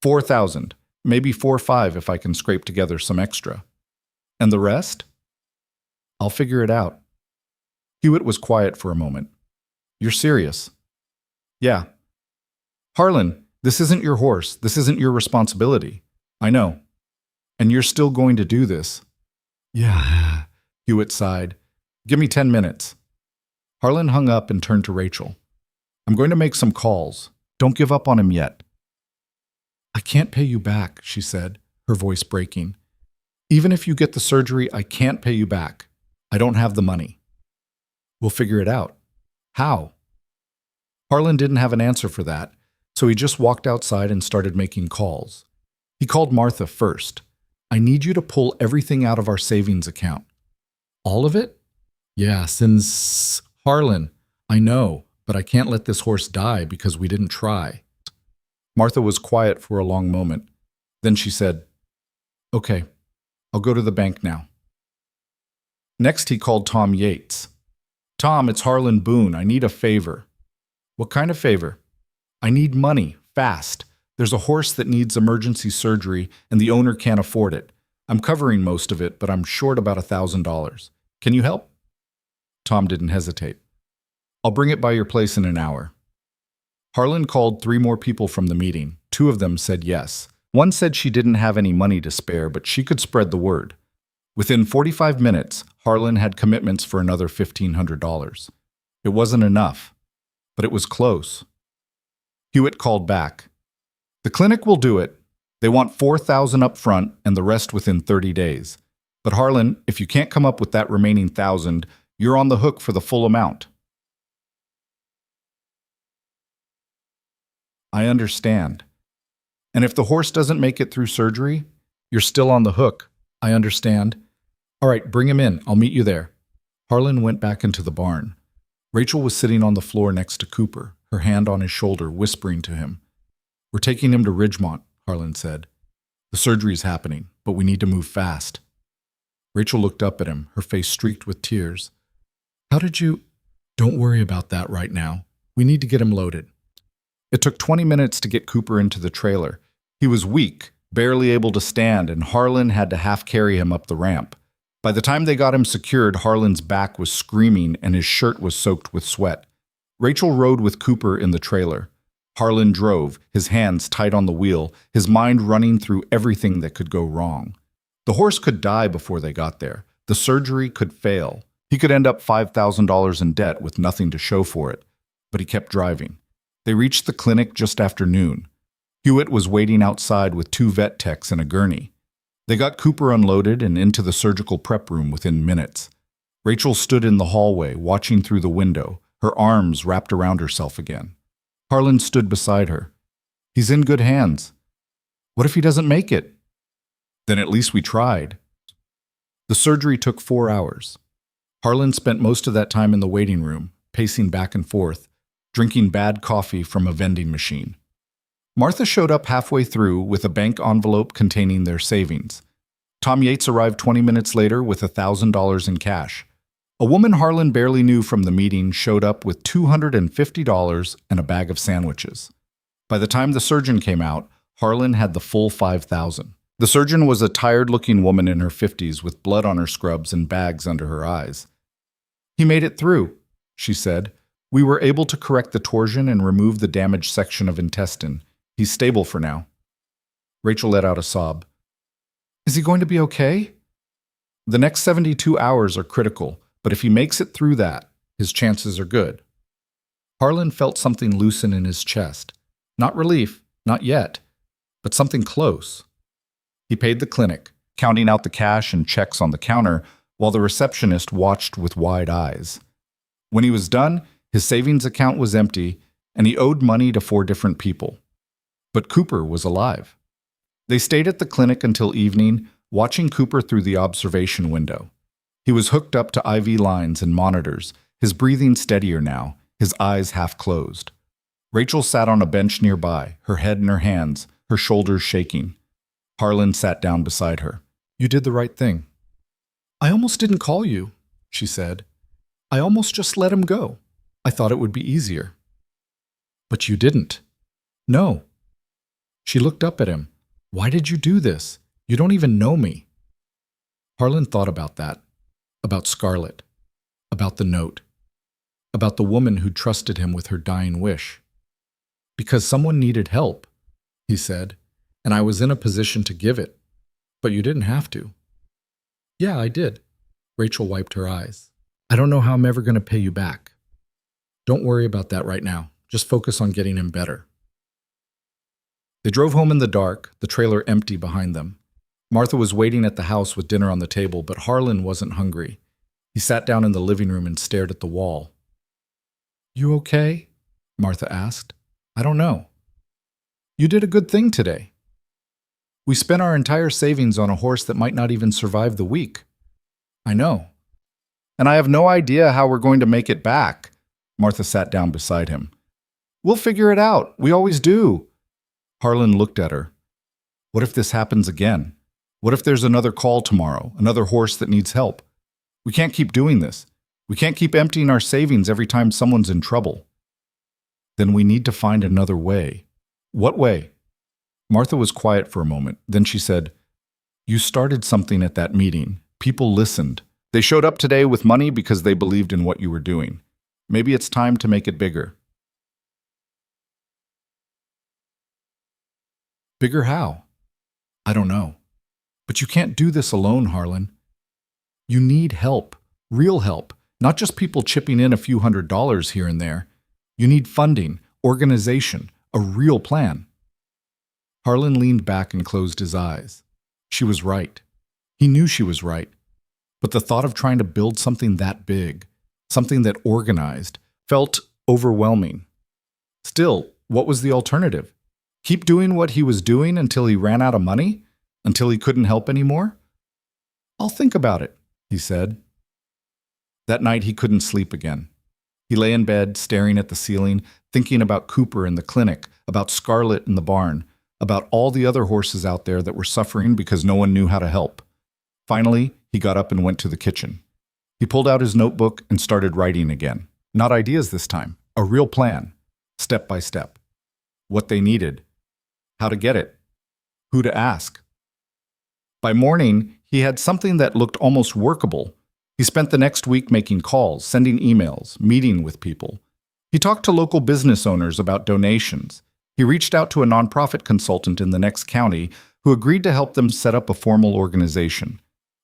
$4,000, maybe 4 or 5 if I can scrape together some extra. "And the rest?" "I'll figure it out." Hewitt was quiet for a moment. "You're serious?" "Yeah." "Harlan, this isn't your horse. This isn't your responsibility." "I know." "And you're still going to do this?" "Yeah," Hewitt sighed. "Give me 10 minutes." Harlan hung up and turned to Rachel. "I'm going to make some calls. Don't give up on him yet." "I can't pay you back," she said, her voice breaking. "Even if you get the surgery, I can't pay you back. I don't have the money." "We'll figure it out." "How?" Harlan didn't have an answer for that, so he just walked outside and started making calls. He called Martha first. "I need you to pull everything out of our savings account." "All of it?" "Yeah, since..." "Harlan, I know, but I can't let this horse die because we didn't try." Martha was quiet for a long moment. Then she said, "Okay, I'll go to the bank now." Next he called Tom Yates. "Tom, it's Harlan Boone. I need a favor." "What kind of favor?" "I need money, fast. There's a horse that needs emergency surgery and the owner can't afford it. I'm covering most of it, but I'm short about $1,000. Can you help?" Tom didn't hesitate. "I'll bring it by your place in an hour." Harlan called 3 more people from the meeting. 2 of them said yes. One said she didn't have any money to spare, but she could spread the word. Within 45 minutes, Harlan had commitments for another $1,500. It wasn't enough, but it was close. Hewitt called back. "The clinic will do it. They want $4,000 up front and the rest within 30 days. But Harlan, if you can't come up with that remaining $1,000, you're on the hook for the full amount." "I understand. And if the horse doesn't make it through surgery, you're still on the hook. I understand. All right, bring him in. I'll meet you there." Harlan went back into the barn. Rachel was sitting on the floor next to Cooper, her hand on his shoulder, whispering to him. "We're taking him to Ridgemont," Harlan said. "The surgery's happening, but we need to move fast." Rachel looked up at him, her face streaked with tears. "How did you—" "Don't worry about that right now. We need to get him loaded." It took 20 minutes to get Cooper into the trailer. He was weak, barely able to stand, and Harlan had to half carry him up the ramp. By the time they got him secured, Harlan's back was screaming and his shirt was soaked with sweat. Rachel rode with Cooper in the trailer. Harlan drove, his hands tight on the wheel, his mind running through everything that could go wrong. The horse could die before they got there. The surgery could fail. He could end up $5,000 in debt with nothing to show for it. But he kept driving. They reached the clinic just after noon. Hewitt was waiting outside with 2 vet techs and a gurney. They got Cooper unloaded and into the surgical prep room within minutes. Rachel stood in the hallway, watching through the window, her arms wrapped around herself again. Harlan stood beside her. He's in good hands. What if he doesn't make it? Then at least we tried. The surgery took 4 hours. Harlan spent most of that time in the waiting room, pacing back and forth, drinking bad coffee from a vending machine. Martha showed up halfway through with a bank envelope containing their savings. Tom Yates arrived 20 minutes later with $1,000 in cash. A woman Harlan barely knew from the meeting showed up with $250 and a bag of sandwiches. By the time the surgeon came out, Harlan had the full $5,000. The surgeon was a tired-looking woman in her 50s with blood on her scrubs and bags under her eyes. He made it through, she said. We were able to correct the torsion and remove the damaged section of intestine. He's stable for now. Rachel let out a sob. Is he going to be okay? The next 72 hours are critical, but if he makes it through that, his chances are good. Harlan felt something loosen in his chest. Not relief, not yet, but something close. He paid the clinic, counting out the cash and checks on the counter while the receptionist watched with wide eyes. When he was done, his savings account was empty and he owed money to 4 different people. But Cooper was alive. They stayed at the clinic until evening, watching Cooper through the observation window. He was hooked up to IV lines and monitors, his breathing steadier now, his eyes half closed. Rachel sat on a bench nearby, her head in her hands, her shoulders shaking. Harlan sat down beside her. You did the right thing. I almost didn't call you, she said. I almost just let him go. I thought it would be easier. But you didn't. No. She looked up at him. Why did you do this? You don't even know me. Harlan thought about that, about Scarlet, about the note, about the woman who trusted him with her dying wish. Because someone needed help, he said, and I was in a position to give it. But you didn't have to. Yeah, I did. Rachel wiped her eyes. I don't know how I'm ever going to pay you back. Don't worry about that right now. Just focus on getting him better. They drove home in the dark, the trailer empty behind them. Martha was waiting at the house with dinner on the table, but Harlan wasn't hungry. He sat down in the living room and stared at the wall. You okay? Martha asked. I don't know. You did a good thing today. We spent our entire savings on a horse that might not even survive the week. I know. And I have no idea how we're going to make it back. Martha sat down beside him. We'll figure it out. We always do. Harlan looked at her. What if this happens again? What if there's another call tomorrow, another horse that needs help? We can't keep doing this. We can't keep emptying our savings every time someone's in trouble. Then we need to find another way. What way? Martha was quiet for a moment. Then she said, You started something at that meeting. People listened. They showed up today with money because they believed in what you were doing. Maybe it's time to make it bigger. Bigger how? I don't know. But you can't do this alone, Harlan. You need help, real help, not just people chipping in a few $100s here and there. You need funding, organization, a real plan. Harlan leaned back and closed his eyes. She was right. He knew she was right. But the thought of trying to build something that big, something that organized, felt overwhelming. Still, what was the alternative? Keep doing what he was doing until he ran out of money? Until he couldn't help anymore? I'll think about it, he said. That night he couldn't sleep again. He lay in bed, staring at the ceiling, thinking about Cooper in the clinic, about Scarlet in the barn, about all the other horses out there that were suffering because no one knew how to help. Finally, he got up and went to the kitchen. He pulled out his notebook and started writing again. Not ideas this time, a real plan, step by step. What they needed, how to get it, who to ask. By morning, he had something that looked almost workable. He spent the next week making calls, sending emails, meeting with people. He talked to local business owners about donations. He reached out to a nonprofit consultant in the next county who agreed to help them set up a formal organization.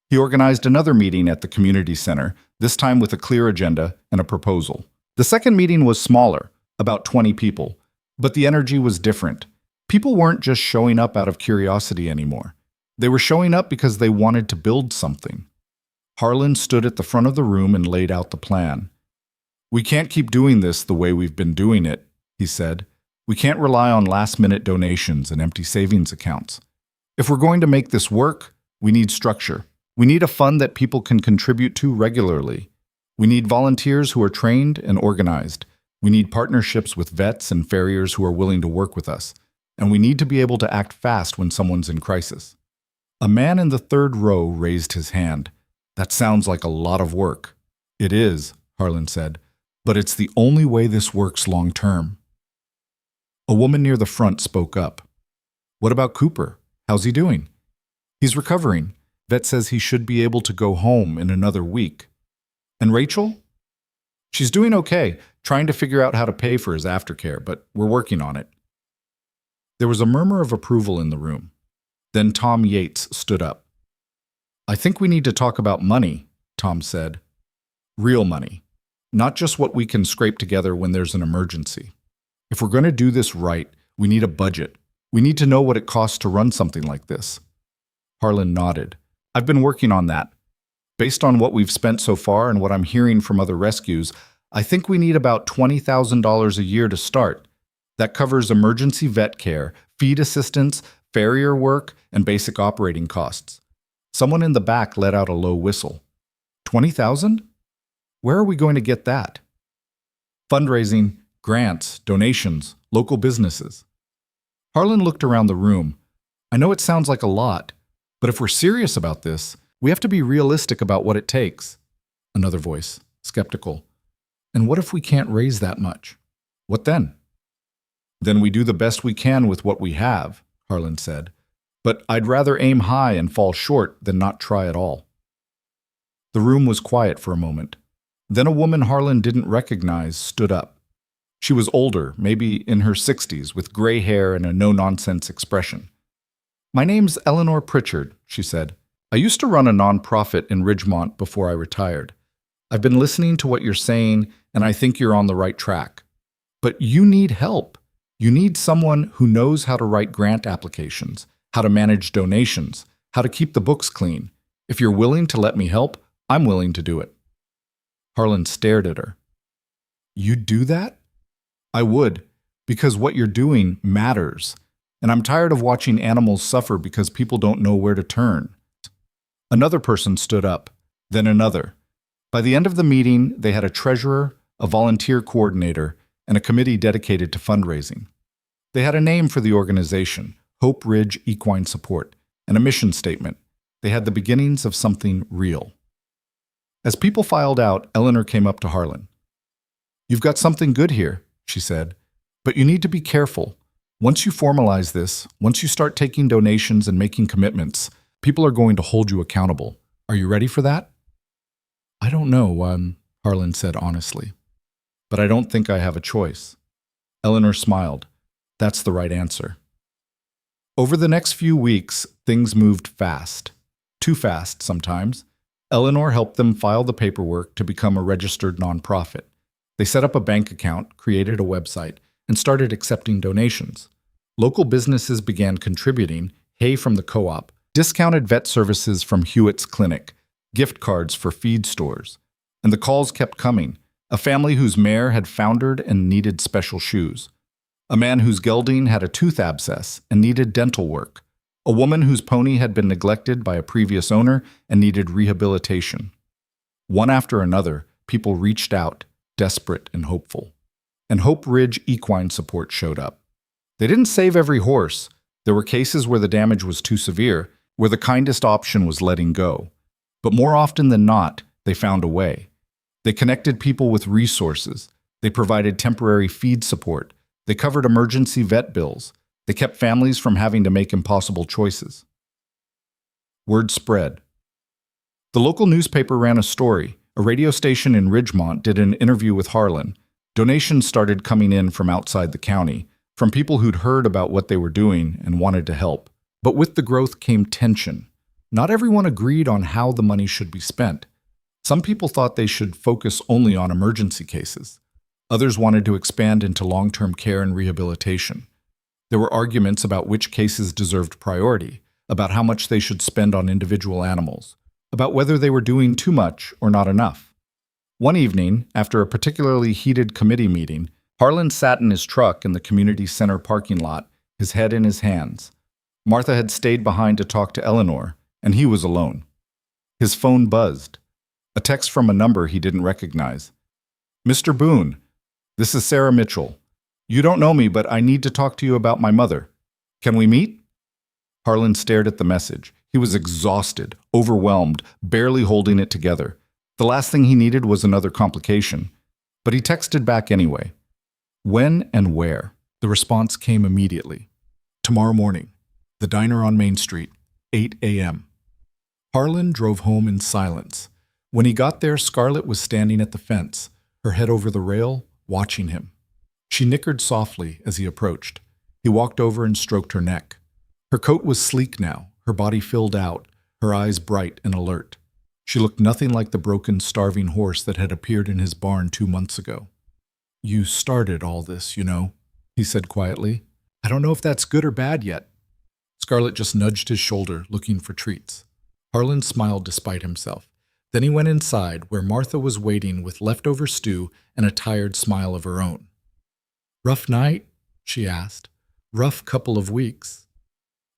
He organized another meeting at the community center, this time with a clear agenda and a proposal. The second meeting was smaller, about 20 people, But the energy was different. People weren't just showing up out of curiosity anymore. They were showing up because they wanted to build something. Harlan stood at the front of the room and laid out the plan. "We can't keep doing this the way we've been doing it," he said. "We can't rely on last-minute donations and empty savings accounts. If we're going to make this work, we need structure. We need a fund that people can contribute to regularly. We need volunteers who are trained and organized. We need partnerships with vets and farriers who are willing to work with us. And we need to be able to act fast when someone's in crisis." A man in the third row raised his hand. "That sounds like a lot of work." "It is," Harlan said, "but it's the only way this works long term." A woman near the front spoke up. "What about Cooper? How's he doing?" "He's recovering. Vet says he should be able to go home in another week." "And Rachel?" "She's doing okay, trying to figure out how to pay for his aftercare, but we're working on it." There was a murmur of approval in the room. Then Tom Yates stood up. "I think we need to talk about money," Tom said. "Real money. Not just what we can scrape together when there's an emergency. If we're going to do this right, we need a budget. We need to know what it costs to run something like this." Harlan nodded. "I've been working on that. Based on what we've spent so far and what I'm hearing from other rescues, I think we need about $20,000 a year to start. That covers emergency vet care, feed assistance, farrier work, and basic operating costs." Someone in the back let out a low whistle. "20,000? Where are we going to get that?" "Fundraising, grants, donations, local businesses." Harlan looked around the room. "I know it sounds like a lot, but if we're serious about this, we have to be realistic about what it takes." Another voice, skeptical. "And what if we can't raise that much? What then?" "Then we do the best we can with what we have," Harlan said. "But I'd rather aim high and fall short than not try at all." The room was quiet for a moment. Then a woman Harlan didn't recognize stood up. She was older, maybe in her 60s, with gray hair and a no-nonsense expression. "My name's Eleanor Pritchard," she said. "I used to run a nonprofit in Ridgemont before I retired. I've been listening to what you're saying, and I think you're on the right track. But you need help. You need someone who knows how to write grant applications, how to manage donations, how to keep the books clean. If you're willing to let me help, I'm willing to do it." Harlan stared at her. "You'd do that?" "I would, because what you're doing matters. And I'm tired of watching animals suffer because people don't know where to turn." Another person stood up, then another. By the end of the meeting, they had a treasurer, a volunteer coordinator, and a committee dedicated to fundraising. They had a name for the organization, Hope Ridge Equine Support, and a mission statement. They had the beginnings of something real. As people filed out, Eleanor came up to Harlan. "You've got something good here," she said, "but you need to be careful. Once you formalize this, once you start taking donations and making commitments, people are going to hold you accountable. Are you ready for that?" "I don't know," Harlan said honestly. "But I don't think I have a choice." Eleanor smiled. "That's the right answer." Over the next few weeks, things moved fast. Too fast, sometimes. Eleanor helped them file the paperwork to become a registered nonprofit. They set up a bank account, created a website, and started accepting donations. Local businesses began contributing, hay from the co-op, discounted vet services from Hewitt's clinic, gift cards for feed stores. And the calls kept coming. A family whose mare had foundered and needed special shoes. A man whose gelding had a tooth abscess and needed dental work. A woman whose pony had been neglected by a previous owner and needed rehabilitation. One after another, people reached out, desperate and hopeful. And Hope Ridge Equine Support showed up. They didn't save every horse. There were cases where the damage was too severe, where the kindest option was letting go. But more often than not, they found a way. They connected people with resources. They provided temporary feed support. They covered emergency vet bills. They kept families from having to make impossible choices. Word spread. The local newspaper ran a story. A radio station in Ridgemont did an interview with Harlan. Donations started coming in from outside the county, from people who'd heard about what they were doing and wanted to help. But with the growth came tension. Not everyone agreed on how the money should be spent. Some people thought they should focus only on emergency cases. Others wanted to expand into long-term care and rehabilitation. There were arguments about which cases deserved priority, about how much they should spend on individual animals, about whether they were doing too much or not enough. One evening, after a particularly heated committee meeting, Harlan sat in his truck in the community center parking lot, his head in his hands. Martha had stayed behind to talk to Eleanor, and he was alone. His phone buzzed. A text from a number he didn't recognize. "Mr. Boone, this is Sarah Mitchell. You don't know me, but I need to talk to you about my mother. Can we meet?" Harlan stared at the message. He was exhausted, overwhelmed, barely holding it together. The last thing he needed was another complication. But he texted back anyway. When and where? The response came immediately. Tomorrow morning. The diner on Main Street, 8 a.m. Harlan drove home in silence. When he got there, Scarlet was standing at the fence, her head over the rail, watching him. She nickered softly as he approached. He walked over and stroked her neck. Her coat was sleek now, her body filled out, her eyes bright and alert. She looked nothing like the broken, starving horse that had appeared in his barn 2 months ago. "You started all this, you know," he said quietly. "I don't know if that's good or bad yet." Scarlet just nudged his shoulder, looking for treats. Harlan smiled despite himself. Then he went inside, where Martha was waiting with leftover stew and a tired smile of her own. "Rough night?" she asked. "Rough couple of weeks."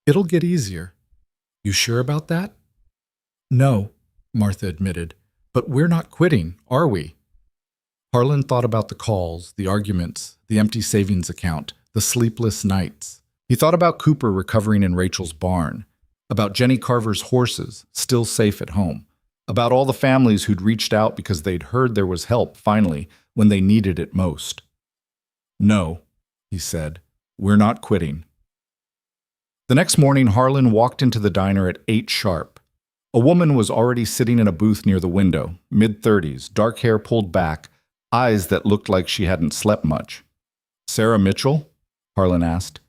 "It'll get easier." "You sure about that?" "No," Martha admitted. "But we're not quitting, are we?" Harlan thought about the calls, the arguments, the empty savings account, the sleepless nights. He thought about Cooper recovering in Rachel's barn, about Jenny Carver's horses, still safe at home, about all the families who'd reached out because they'd heard there was help, finally, when they needed it most. "No," he said, "we're not quitting." The next morning, Harlan walked into the diner at 8 sharp. A woman was already sitting in a booth near the window, mid-30s, dark hair pulled back, eyes that looked like she hadn't slept much. "Sarah Mitchell?" Harlan asked.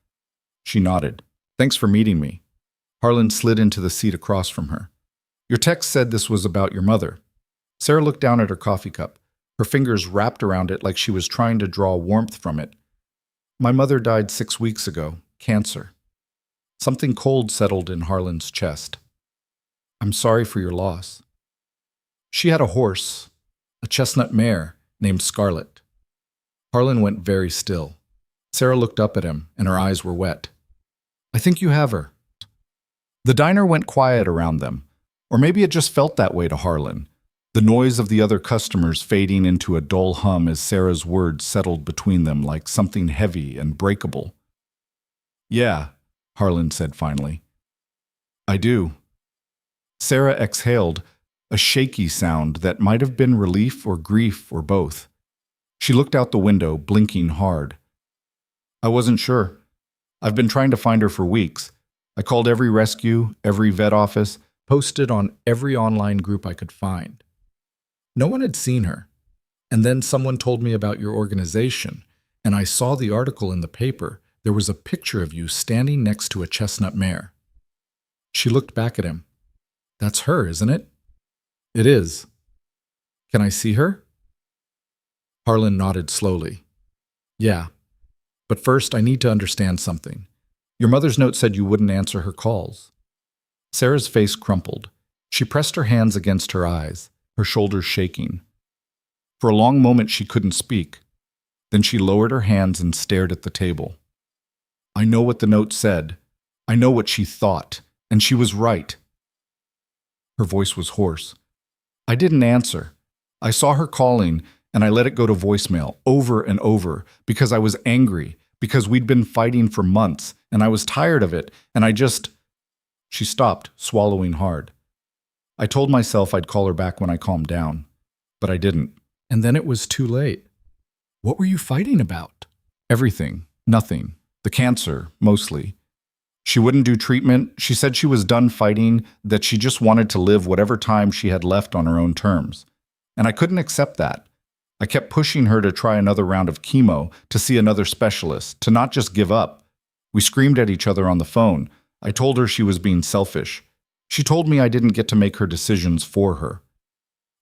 She nodded. "Thanks for meeting me." Harlan slid into the seat across from her. "Your text said this was about your mother." Sarah looked down at her coffee cup, her fingers wrapped around it like she was trying to draw warmth from it. "My mother died 6 weeks ago, cancer." Something cold settled in Harlan's chest. "I'm sorry for your loss." "She had a horse, a chestnut mare named Scarlet." Harlan went very still. Sarah looked up at him, and her eyes were wet. "I think you have her." The diner went quiet around them, or maybe it just felt that way to Harlan, the noise of the other customers fading into a dull hum as Sarah's words settled between them like something heavy and breakable. "Yeah," Harlan said finally. "I do." Sarah exhaled, a shaky sound that might have been relief or grief or both. She looked out the window, blinking hard. "I wasn't sure. I've been trying to find her for weeks. I called every rescue, every vet office, posted on every online group I could find. No one had seen her. And then someone told me about your organization, and I saw the article in the paper. There was a picture of you standing next to a chestnut mare." She looked back at him. "That's her, isn't it?" "It is." "Can I see her?" Harlan nodded slowly. "Yeah. But first, I need to understand something. Your mother's note said you wouldn't answer her calls." Sarah's face crumpled. She pressed her hands against her eyes, her shoulders shaking. For a long moment she couldn't speak. Then she lowered her hands and stared at the table. "I know what the note said. I know what she thought. And she was right." Her voice was hoarse. "I didn't answer. I saw her calling, and I let it go to voicemail over and over because I was angry, because we'd been fighting for months, and I was tired of it, and I just—" She stopped, swallowing hard. "I told myself I'd call her back when I calmed down, but I didn't. And then it was too late." "What were you fighting about?" "Everything. Nothing. The cancer, mostly. She wouldn't do treatment. She said she was done fighting, that she just wanted to live whatever time she had left on her own terms. And I couldn't accept that. I kept pushing her to try another round of chemo, to see another specialist, to not just give up. We screamed at each other on the phone. I told her she was being selfish. She told me I didn't get to make her decisions for her."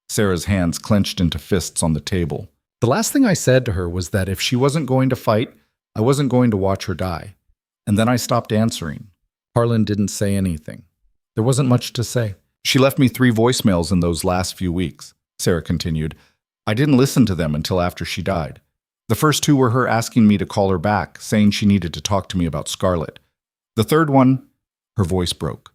Sarah's hands clenched into fists on the table. The last thing I said to her was that if she wasn't going to fight, I wasn't going to watch her die. And then I stopped answering. Harlan didn't say anything. There wasn't much to say. She left me 3 voicemails in those last few weeks, Sarah continued. I didn't listen to them until after she died. The first 2 were her asking me to call her back, saying she needed to talk to me about Scarlet. The third one, her voice broke.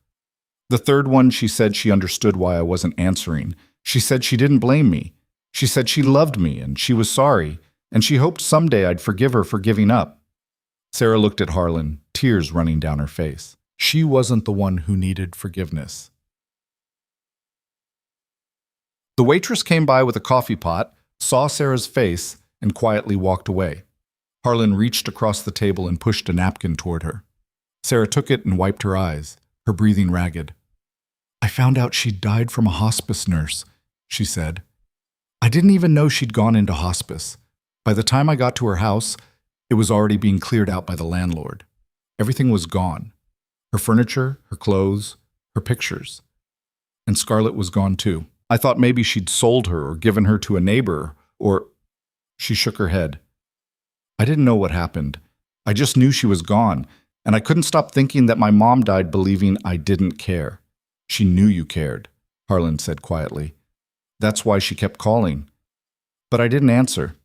The third one, she said she understood why I wasn't answering. She said she didn't blame me. She said she loved me and she was sorry, and she hoped someday I'd forgive her for giving up. Sarah looked at Harlan, tears running down her face. She wasn't the one who needed forgiveness. The waitress came by with a coffee pot, saw Sarah's face, and quietly walked away. Harlan reached across the table and pushed a napkin toward her. Sarah took it and wiped her eyes, her breathing ragged. I found out she'd died from a hospice nurse, she said. I didn't even know she'd gone into hospice. By the time I got to her house, it was already being cleared out by the landlord. Everything was gone. Her furniture, her clothes, her pictures. And Scarlet was gone too. I thought maybe she'd sold her or given her to a neighbor, or... She shook her head. I didn't know what happened. I just knew she was gone, and I couldn't stop thinking that my mom died believing I didn't care. She knew you cared, Harlan said quietly. That's why she kept calling. But I didn't answer.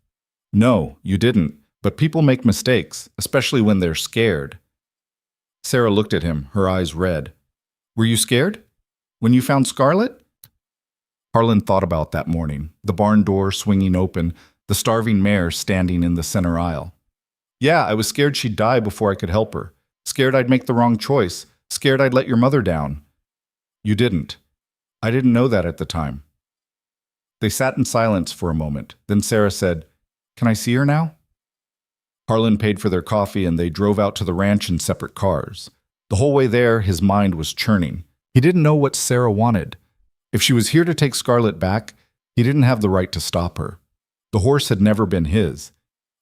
No, you didn't, but people make mistakes, especially when they're scared. Sarah looked at him, her eyes red. Were you scared? When you found Scarlet? Harlan thought about that morning, the barn door swinging open, the starving mare standing in the center aisle. Yeah, I was scared she'd die before I could help her. Scared I'd make the wrong choice. Scared I'd let your mother down. You didn't. I didn't know that at the time. They sat in silence for a moment. Then Sarah said, Can I see her now? Harlan paid for their coffee and they drove out to the ranch in separate cars. The whole way there, his mind was churning. He didn't know what Sarah wanted. If she was here to take Scarlet back, he didn't have the right to stop her. The horse had never been his.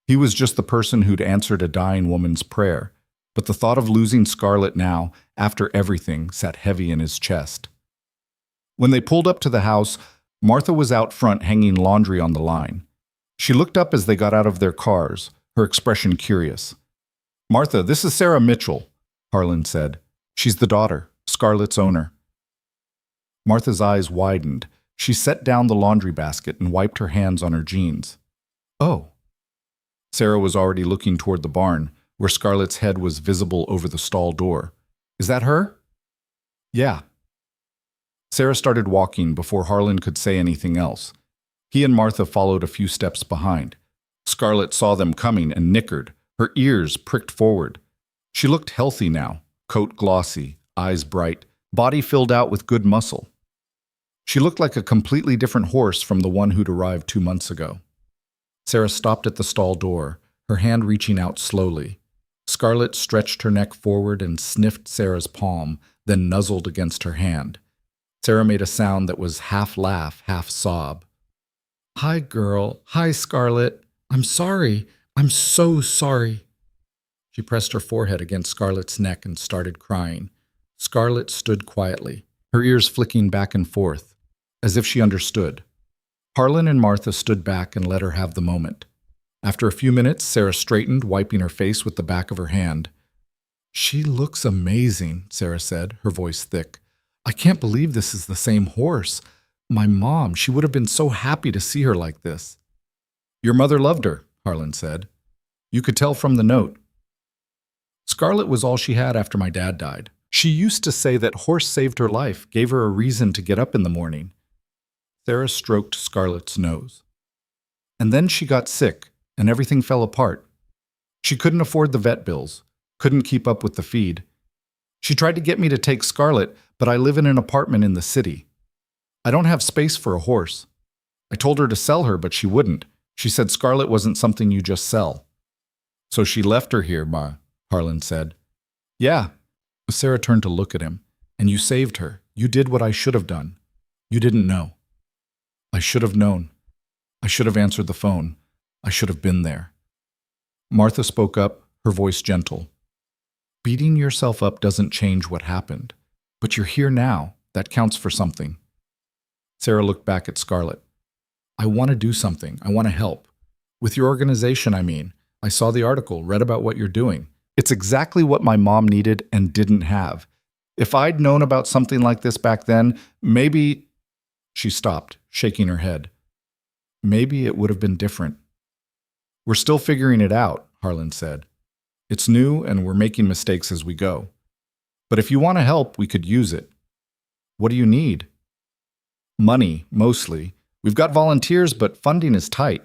He was just the person who'd answered a dying woman's prayer. But the thought of losing Scarlet now, after everything, sat heavy in his chest. When they pulled up to the house, Martha was out front hanging laundry on the line. She looked up as they got out of their cars, her expression curious. Martha, this is Sarah Mitchell, Harlan said. She's the daughter, Scarlet's owner. Martha's eyes widened. She set down the laundry basket and wiped her hands on her jeans. Oh. Sarah was already looking toward the barn, where Scarlet's head was visible over the stall door. Is that her? Yeah. Sarah started walking before Harlan could say anything else. He and Martha followed a few steps behind. Scarlet saw them coming and nickered, her ears pricked forward. She looked healthy now, coat glossy, eyes bright, body filled out with good muscle. She looked like a completely different horse from the one who'd arrived 2 months ago. Sarah stopped at the stall door, her hand reaching out slowly. Scarlet stretched her neck forward and sniffed Sarah's palm, then nuzzled against her hand. Sarah made a sound that was half laugh, half sob. Hi, girl. Hi, Scarlet. I'm sorry. I'm so sorry. She pressed her forehead against Scarlet's neck and started crying. Scarlet stood quietly, her ears flicking back and forth, as if she understood. Harlan and Martha stood back and let her have the moment. After a few minutes, Sarah straightened, wiping her face with the back of her hand. She looks amazing, Sarah said, her voice thick. I can't believe this is the same horse. My mom, she would have been so happy to see her like this. Your mother loved her, Harlan said. You could tell from the note. Scarlet was all she had after my dad died. She used to say that horse saved her life, gave her a reason to get up in the morning. Sarah stroked Scarlet's nose. And then she got sick, and everything fell apart. She couldn't afford the vet bills, couldn't keep up with the feed. She tried to get me to take Scarlet, but I live in an apartment in the city. I don't have space for a horse. I told her to sell her, but she wouldn't. She said Scarlet wasn't something you just sell. So she left her here, Ma, Harlan said. Yeah. Sarah turned to look at him. And you saved her. You did what I should have done. You didn't know. I should have known. I should have answered the phone. I should have been there. Martha spoke up, her voice gentle. Beating yourself up doesn't change what happened. But you're here now. That counts for something. Sarah looked back at Scarlet. I want to do something. I want to help. With your organization, I mean. I saw the article, read about what you're doing. It's exactly what my mom needed and didn't have. If I'd known about something like this back then, maybe... She stopped, shaking her head. Maybe it would have been different. We're still figuring it out, Harlan said. It's new and we're making mistakes as we go. But if you want to help, we could use it. What do you need? Money, mostly. We've got volunteers, but funding is tight.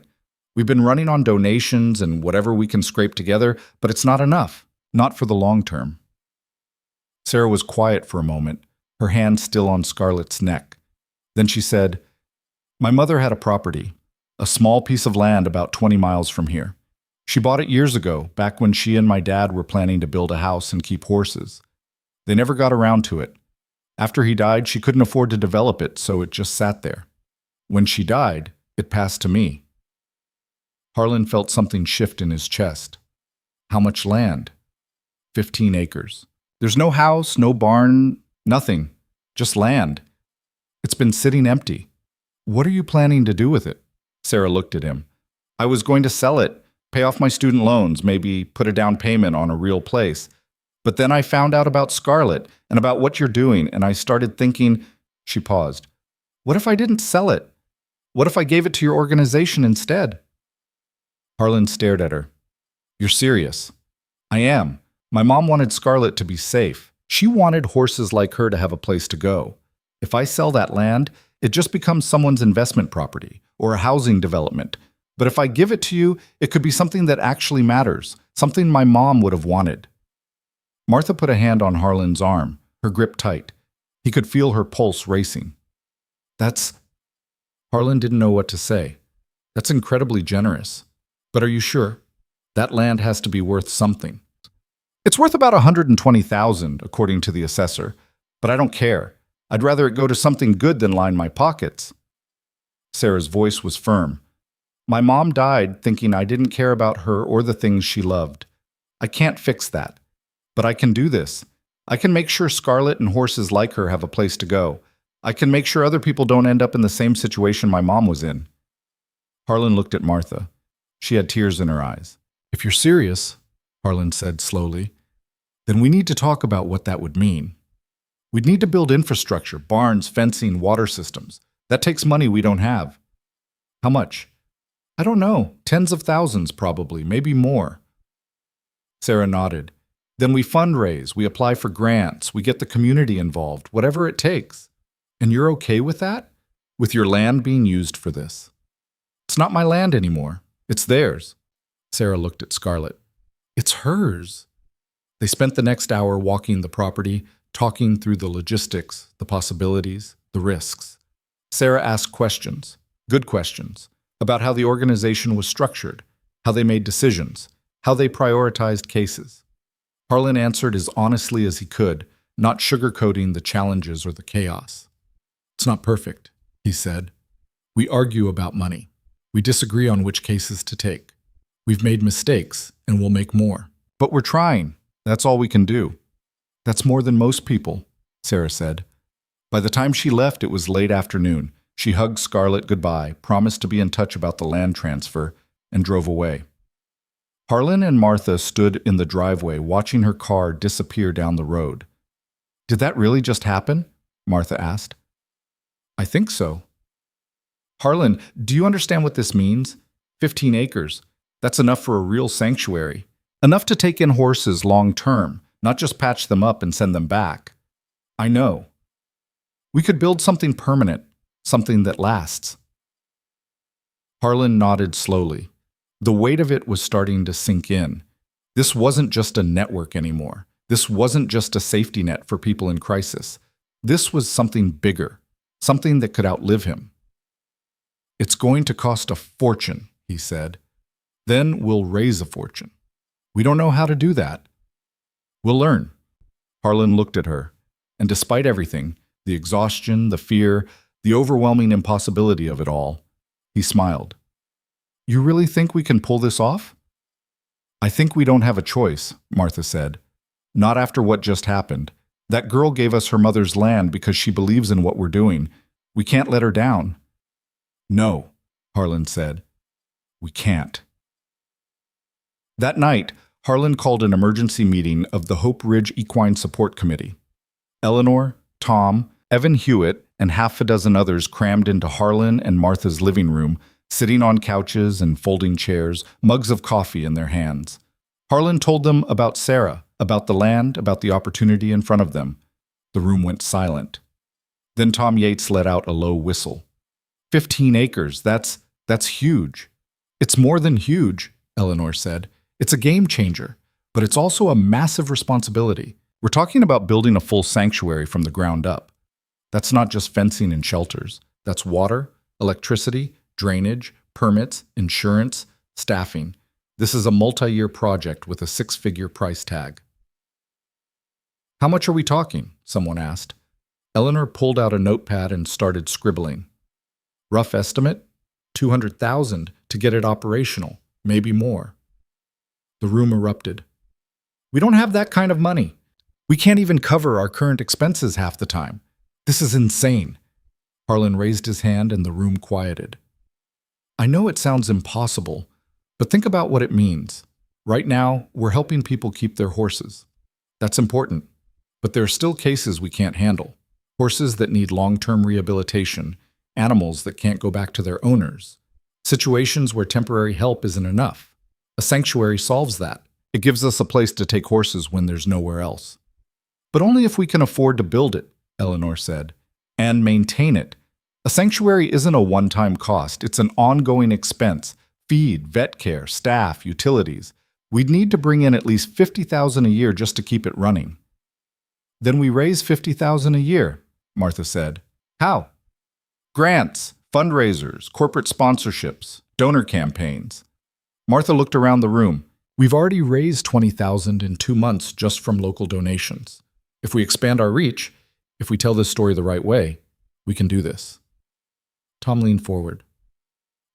We've been running on donations and whatever we can scrape together, but it's not enough. Not for the long term. Sarah was quiet for a moment, her hand still on Scarlet's neck. Then she said, My mother had a property, a small piece of land about 20 miles from here. She bought it years ago, back when she and my dad were planning to build a house and keep horses. They never got around to it. After he died, she couldn't afford to develop it, so it just sat there. When she died, it passed to me. Harlan felt something shift in his chest. How much land? 15 acres. There's no house, no barn, nothing. Just land. It's been sitting empty. What are you planning to do with it? Sarah looked at him. I was going to sell it, pay off my student loans, maybe put a down payment on a real place. But then I found out about Scarlet and about what you're doing, and I started thinking, she paused, what if I didn't sell it? What if I gave it to your organization instead? Harlan stared at her. You're serious? I am. My mom wanted Scarlet to be safe. She wanted horses like her to have a place to go. If I sell that land, it just becomes someone's investment property or a housing development. But if I give it to you, it could be something that actually matters, something my mom would have wanted. Martha put a hand on Harlan's arm, her grip tight. He could feel her pulse racing. Harlan didn't know what to say. That's incredibly generous. But are you sure? That land has to be worth something. It's worth about $120,000, according to the assessor. But I don't care. I'd rather it go to something good than line my pockets. Sarah's voice was firm. My mom died thinking I didn't care about her or the things she loved. I can't fix that. But I can do this. I can make sure Scarlet and horses like her have a place to go. I can make sure other people don't end up in the same situation my mom was in. Harlan looked at Martha. She had tears in her eyes. If you're serious, Harlan said slowly, then we need to talk about what that would mean. We'd need to build infrastructure, barns, fencing, water systems. That takes money we don't have. How much? I don't know. Tens of thousands, probably, maybe more. Sarah nodded. Then we fundraise, we apply for grants, we get the community involved, whatever it takes. And you're okay with that? With your land being used for this? It's not my land anymore. It's theirs. Sarah looked at Scarlet. It's hers. They spent the next hour walking the property, talking through the logistics, the possibilities, the risks. Sarah asked questions, good questions, about how the organization was structured, how they made decisions, how they prioritized cases. Harlan answered as honestly as he could, not sugarcoating the challenges or the chaos. It's not perfect, he said. We argue about money. We disagree on which cases to take. We've made mistakes, and we'll make more. But we're trying. That's all we can do. That's more than most people, Sarah said. By the time she left, it was late afternoon. She hugged Scarlet goodbye, promised to be in touch about the land transfer, and drove away. Harlan and Martha stood in the driveway, watching her car disappear down the road. Did that really just happen? Martha asked. I think so. Harlan, do you understand what this means? 15 acres. That's enough for a real sanctuary. Enough to take in horses long term, not just patch them up and send them back. I know. We could build something permanent, something that lasts. Harlan nodded slowly. The weight of it was starting to sink in. This wasn't just a network anymore. This wasn't just a safety net for people in crisis. This was something bigger, something that could outlive him. It's going to cost a fortune, he said. Then we'll raise a fortune. We don't know how to do that. We'll learn. Harlan looked at her, and despite everything, the exhaustion, the fear, the overwhelming impossibility of it all, he smiled. You really think we can pull this off? I think we don't have a choice, Martha said. Not after what just happened. That girl gave us her mother's land because she believes in what we're doing. We can't let her down. No, Harlan said. We can't. That night, Harlan called an emergency meeting of the Hope Ridge Equine Support Committee. Eleanor, Tom, Evan Hewitt, and half a dozen others crammed into Harlan and Martha's living room, sitting on couches and folding chairs, mugs of coffee in their hands. Harlan told them about Sarah, about the land, about the opportunity in front of them. The room went silent. Then Tom Yates let out a low whistle. 15 acres, that's huge. It's more than huge, Eleanor said. It's a game changer, but it's also a massive responsibility. We're talking about building a full sanctuary from the ground up. That's not just fencing and shelters. That's water, electricity, drainage, permits, insurance, staffing. This is a multi-year project with a six-figure price tag. How much are we talking? Someone asked. Eleanor pulled out a notepad and started scribbling. Rough estimate? $200,000 to get it operational, maybe more. The room erupted. We don't have that kind of money. We can't even cover our current expenses half the time. This is insane. Harlan raised his hand and the room quieted. I know it sounds impossible, but think about what it means. Right now, we're helping people keep their horses. That's important, but there are still cases we can't handle. Horses that need long-term rehabilitation, animals that can't go back to their owners, situations where temporary help isn't enough. A sanctuary solves that. It gives us a place to take horses when there's nowhere else. But only if we can afford to build it, Eleanor said, and maintain it. A sanctuary isn't a one-time cost. It's an ongoing expense. Feed, vet care, staff, utilities. We'd need to bring in at least $50,000 a year just to keep it running. Then we raise $50,000 a year, Martha said. How? Grants, fundraisers, corporate sponsorships, donor campaigns. Martha looked around the room. We've already raised $20,000 in 2 months just from local donations. If we expand our reach, if we tell this story the right way, we can do this. Tom leaned forward.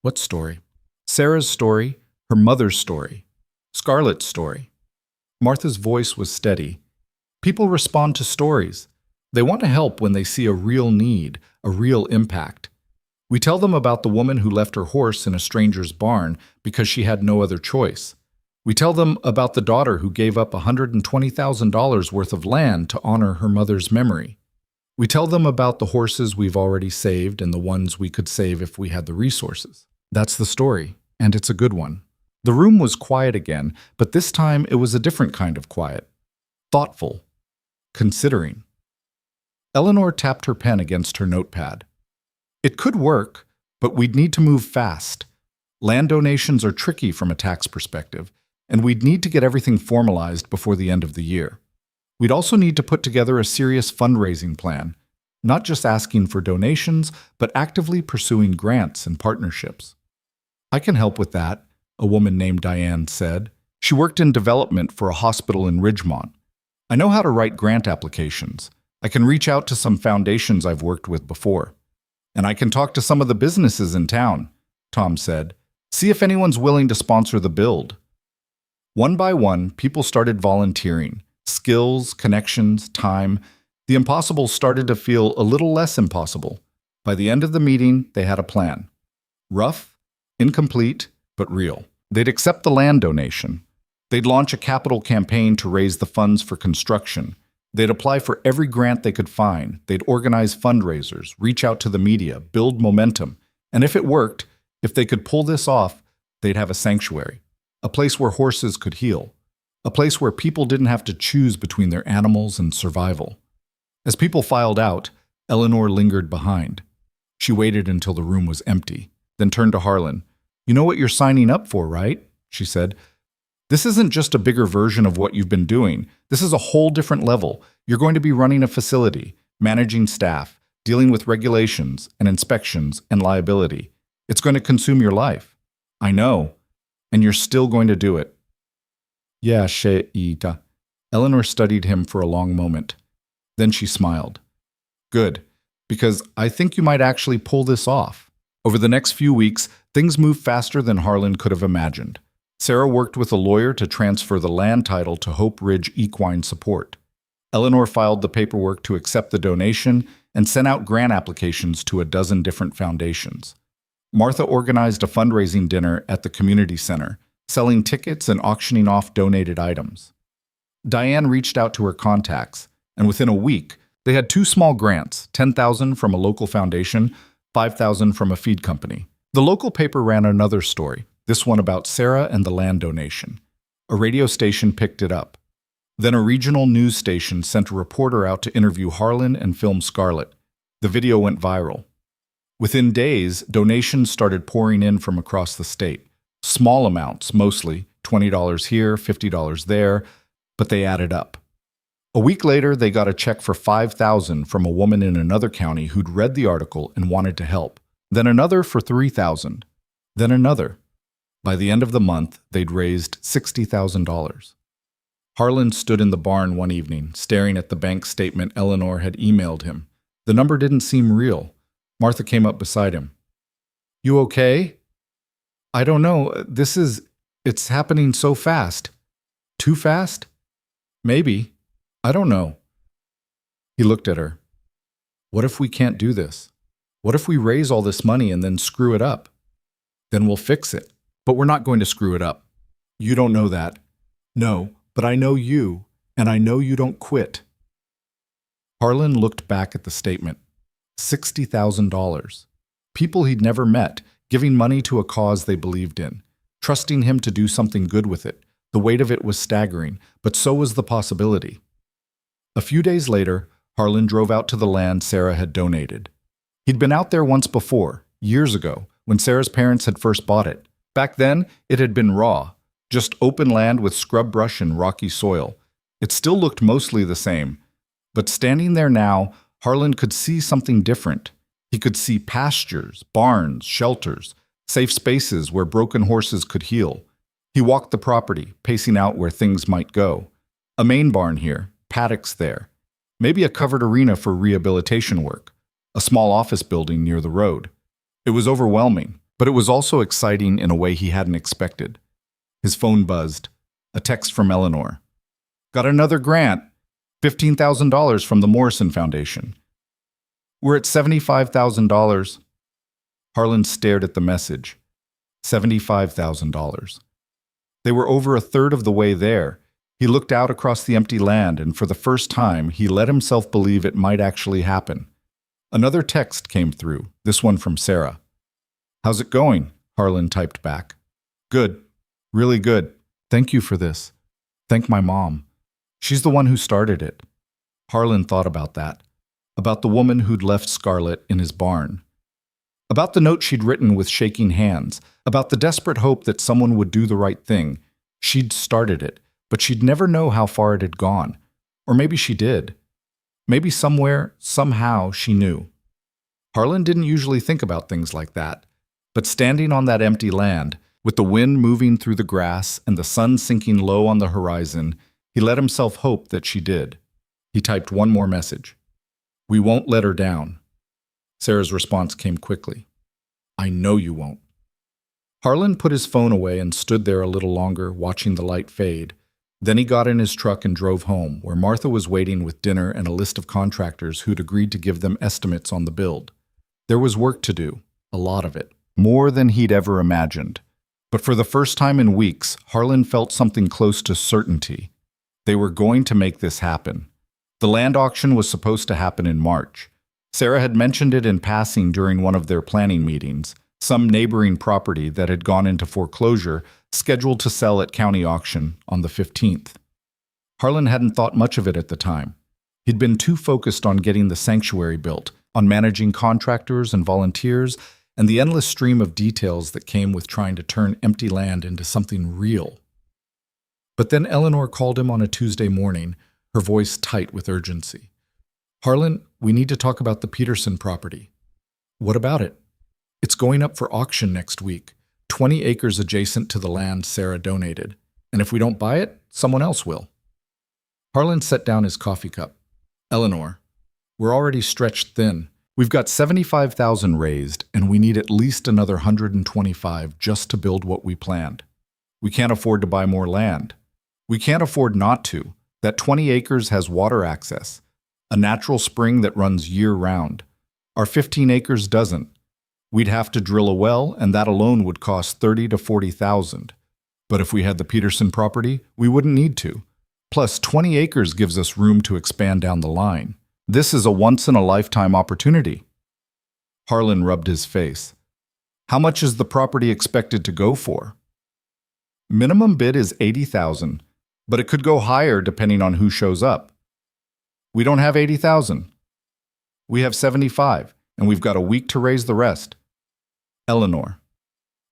What story? Sarah's story, her mother's story, Scarlet's story. Martha's voice was steady. People respond to stories. They want to help when they see a real need, a real impact. We tell them about the woman who left her horse in a stranger's barn because she had no other choice. We tell them about the daughter who gave up $120,000 worth of land to honor her mother's memory. We tell them about the horses we've already saved and the ones we could save if we had the resources. That's the story, and it's a good one. The room was quiet again, but this time it was a different kind of quiet. Thoughtful. Considering. Eleanor tapped her pen against her notepad. It could work, but we'd need to move fast. Land donations are tricky from a tax perspective, and we'd need to get everything formalized before the end of the year. We'd also need to put together a serious fundraising plan, not just asking for donations, but actively pursuing grants and partnerships. I can help with that, a woman named Diane said. She worked in development for a hospital in Ridgemont. I know how to write grant applications. I can reach out to some foundations I've worked with before. And I can talk to some of the businesses in town, Tom said. See if anyone's willing to sponsor the build. One by one, people started volunteering. Skills, connections, time. The impossible started to feel a little less impossible. By the end of the meeting, they had a plan. Rough, incomplete, but real. They'd accept the land donation. They'd launch a capital campaign to raise the funds for construction. They'd apply for every grant they could find. They'd organize fundraisers, reach out to the media, build momentum. And if it worked, if they could pull this off, they'd have a sanctuary, a place where horses could heal, a place where people didn't have to choose between their animals and survival. As people filed out, Eleanor lingered behind. She waited until the room was empty, then turned to Harlan. You know what you're signing up for, right? She said. This isn't just a bigger version of what you've been doing. This is a whole different level. You're going to be running a facility, managing staff, dealing with regulations and inspections and liability. It's going to consume your life. I know. And you're still going to do it. Yeah, she'ita. Eleanor studied him for a long moment. Then she smiled. Good, because I think you might actually pull this off. Over the next few weeks, things moved faster than Harlan could have imagined. Sarah worked with a lawyer to transfer the land title to Hope Ridge Equine Support. Eleanor filed the paperwork to accept the donation and sent out grant applications to a dozen different foundations. Martha organized a fundraising dinner at the community center, selling tickets and auctioning off donated items. Diane reached out to her contacts, and within a week, they had two small grants, $10,000 from a local foundation, $5,000 from a feed company. The local paper ran another story, this one about Sarah and the land donation. A radio station picked it up. Then a regional news station sent a reporter out to interview Harlan and film Scarlet. The video went viral. Within days, donations started pouring in from across the state. Small amounts, mostly, $20 here, $50 there, but they added up. A week later, they got a check for $5,000 from a woman in another county who'd read the article and wanted to help. Then another for $3,000. Then another. By the end of the month, they'd raised $60,000. Harlan stood in the barn one evening, staring at the bank statement Eleanor had emailed him. The number didn't seem real. Martha came up beside him. "You okay?" "I don't know. It's happening so fast." "Too fast?" "Maybe. I don't know." He looked at her. "What if we can't do this? What if we raise all this money and then screw it up? Then we'll fix it. But we're not going to screw it up. You don't know that." "No, but I know you, and I know you don't quit." Harlan looked back at the statement. $60,000. People he'd never met, giving money to a cause they believed in, trusting him to do something good with it. The weight of it was staggering, but so was the possibility. A few days later, Harlan drove out to the land Sarah had donated. He'd been out there once before, years ago, when Sarah's parents had first bought it. Back then, it had been raw, just open land with scrub brush and rocky soil. It still looked mostly the same. But standing there now, Harlan could see something different. He could see pastures, barns, shelters, safe spaces where broken horses could heal. He walked the property, pacing out where things might go. A main barn here, paddocks there. Maybe a covered arena for rehabilitation work. A small office building near the road. It was overwhelming, but it was also exciting in a way he hadn't expected. His phone buzzed. A text from Eleanor. "Got another grant. $15,000 from the Morrison Foundation. We're at $75,000. Harlan stared at the message. $75,000. They were over a third of the way there. He looked out across the empty land, and for the first time, he let himself believe it might actually happen. Another text came through, this one from Sarah. "How's it going?" Harlan typed back. "Good. Really good. Thank you for this. Thank my mom. She's the one who started it." Harlan thought about that. About the woman who'd left Scarlet in his barn. About the note she'd written with shaking hands. About the desperate hope that someone would do the right thing. She'd started it, but she'd never know how far it had gone. Or maybe she did. Maybe somewhere, somehow, she knew. Harlan didn't usually think about things like that. But standing on that empty land, with the wind moving through the grass and the sun sinking low on the horizon, he let himself hope that she did. He typed one more message. "We won't let her down." Sarah's response came quickly. "I know you won't." Harlan put his phone away and stood there a little longer, watching the light fade. Then he got in his truck and drove home, where Martha was waiting with dinner and a list of contractors who'd agreed to give them estimates on the build. There was work to do, a lot of it, more than he'd ever imagined. But for the first time in weeks, Harlan felt something close to certainty. They were going to make this happen. The land auction was supposed to happen in March. Sarah had mentioned it in passing during one of their planning meetings, some neighboring property that had gone into foreclosure, scheduled to sell at county auction on the 15th. Harlan hadn't thought much of it at the time. He'd been too focused on getting the sanctuary built, on managing contractors and volunteers, and the endless stream of details that came with trying to turn empty land into something real. But then Eleanor called him on a Tuesday morning, her voice tight with urgency. "Harlan, we need to talk about the Peterson property." "What about it?" "It's going up for auction next week, 20 acres adjacent to the land Sarah donated. And if we don't buy it, someone else will." Harlan set down his coffee cup. "Eleanor, we're already stretched thin. We've got $75,000 raised, and we need at least another $125 just to build what we planned. We can't afford to buy more land. We can't afford not to. That 20 acres has water access, a natural spring that runs year-round. Our 15 acres doesn't. We'd have to drill a well, and that alone would cost 30 to 40,000. But if we had the Peterson property, we wouldn't need to. Plus, 20 acres gives us room to expand down the line. This is a once-in-a-lifetime opportunity. Harlan rubbed his face. How much is the property expected to go for? Minimum bid is 80,000, but it could go higher depending on who shows up. We don't have 80,000. We have 75, and we've got a week to raise the rest. Eleanor,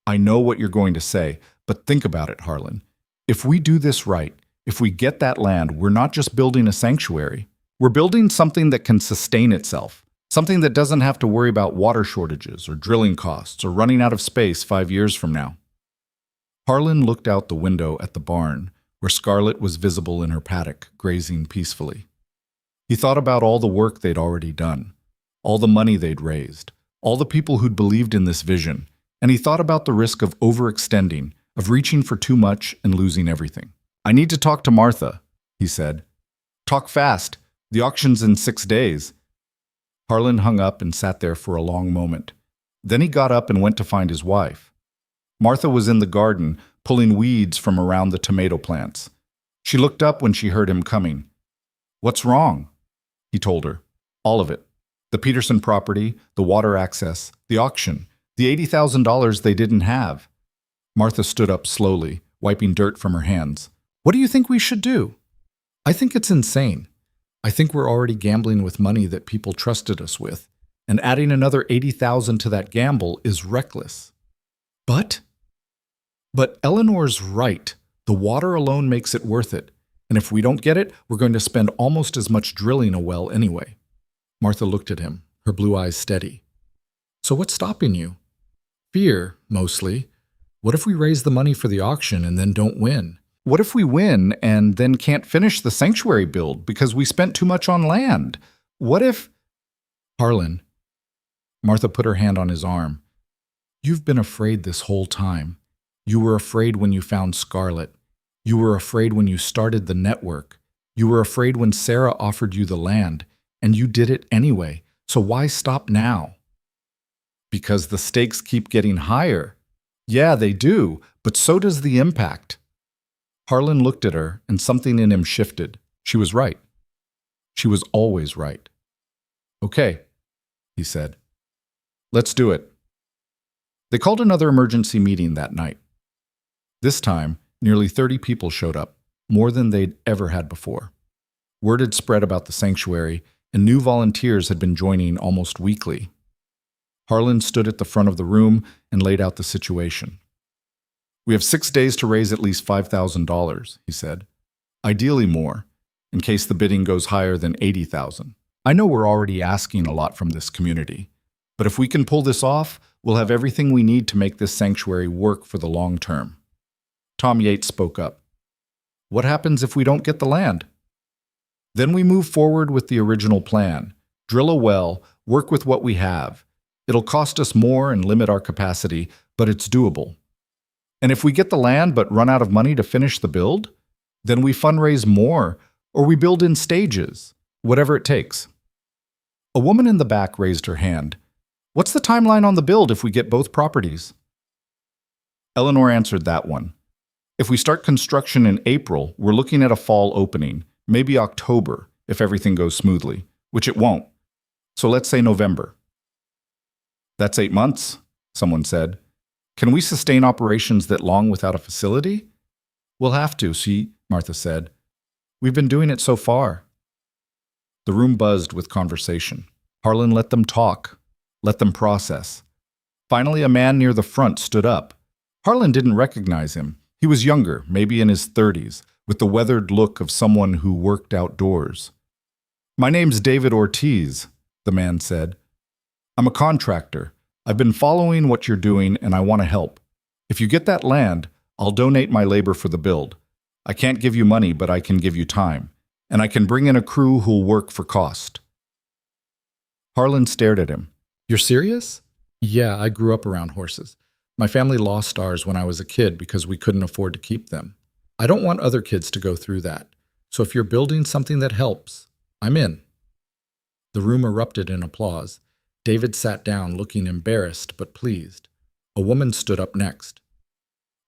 I know what you're going to say, but think about it, Harlan. If we do this right, if we get that land, we're not just building a sanctuary. We're building something that can sustain itself, something that doesn't have to worry about water shortages or drilling costs or running out of space 5 years from now. Harlan looked out the window at the barn, where Scarlet was visible in her paddock, grazing peacefully. He thought about all the work they'd already done, all the money they'd raised, all the people who'd believed in this vision, and he thought about the risk of overextending, of reaching for too much and losing everything. I need to talk to Martha, he said. Talk fast. The auction's in 6 days. Harlan hung up and sat there for a long moment. Then he got up and went to find his wife. Martha was in the garden, pulling weeds from around the tomato plants. She looked up when she heard him coming. What's wrong? He told her. All of it. The Peterson property, the water access, the auction, the $80,000 they didn't have. Martha stood up slowly, wiping dirt from her hands. What do you think we should do? I think it's insane. I think we're already gambling with money that people trusted us with, and adding another 80,000 to that gamble is reckless. But Eleanor's right. The water alone makes it worth it, and if we don't get it, we're going to spend almost as much drilling a well anyway. Martha looked at him, her blue eyes steady. So what's stopping you? Fear, mostly. What if we raise the money for the auction and then don't win? What if we win and then can't finish the sanctuary build because we spent too much on land? What if... Harlan. Martha put her hand on his arm. You've been afraid this whole time. You were afraid when you found Scarlet. You were afraid when you started the network. You were afraid when Sarah offered you the land, and you did it anyway. So why stop now? Because the stakes keep getting higher. Yeah, they do, but so does the impact. Harlan looked at her, and something in him shifted. She was right. She was always right. Okay, he said. Let's do it. They called another emergency meeting that night. This time, nearly 30 people showed up, more than they'd ever had before. Word had spread about the sanctuary, and new volunteers had been joining almost weekly. Harlan stood at the front of the room and laid out the situation. We have 6 days to raise at least $5,000, he said. Ideally more, in case the bidding goes higher than 80,000. I know we're already asking a lot from this community, but if we can pull this off, we'll have everything we need to make this sanctuary work for the long term. Tom Yates spoke up. What happens if we don't get the land? Then we move forward with the original plan. Drill a well, work with what we have. It'll cost us more and limit our capacity, but it's doable. And if we get the land but run out of money to finish the build, then we fundraise more, or we build in stages, whatever it takes. A woman in the back raised her hand. What's the timeline on the build if we get both properties? Eleanor answered that one. If we start construction in April, we're looking at a fall opening, maybe October, if everything goes smoothly, which it won't. So let's say November. That's 8 months, someone said. Can we sustain operations that long without a facility? We'll have to, Martha said. We've been doing it so far. The room buzzed with conversation. Harlan let them talk, let them process. Finally, a man near the front stood up. Harlan didn't recognize him. He was younger, maybe in his 30s, with the weathered look of someone who worked outdoors. My name's David Ortiz, the man said. I'm a contractor. I've been following what you're doing and I want to help. If you get that land, I'll donate my labor for the build. I can't give you money, but I can give you time. And I can bring in a crew who'll work for cost. Harlan stared at him. You're serious? Yeah, I grew up around horses. My family lost ours when I was a kid because we couldn't afford to keep them. I don't want other kids to go through that. So if you're building something that helps, I'm in. The room erupted in applause. David sat down, looking embarrassed but pleased. A woman stood up next.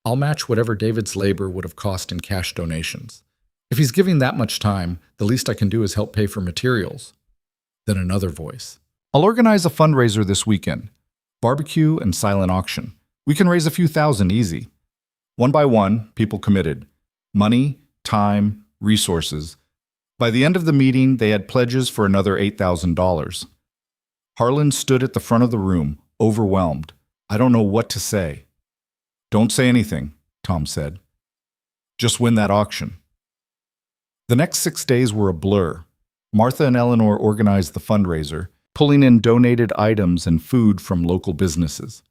I'll match whatever David's labor would have cost in cash donations. If he's giving that much time, the least I can do is help pay for materials. Then another voice. I'll organize a fundraiser this weekend. Barbecue and silent auction. We can raise a few thousand easy. One by one, people committed. Money, time, resources. By the end of the meeting, they had pledges for another $8,000. Harlan stood at the front of the room, overwhelmed. I don't know what to say. Don't say anything, Tom said. Just win that auction. The next 6 days were a blur. Martha and Eleanor organized the fundraiser, pulling in donated items and food from local businesses.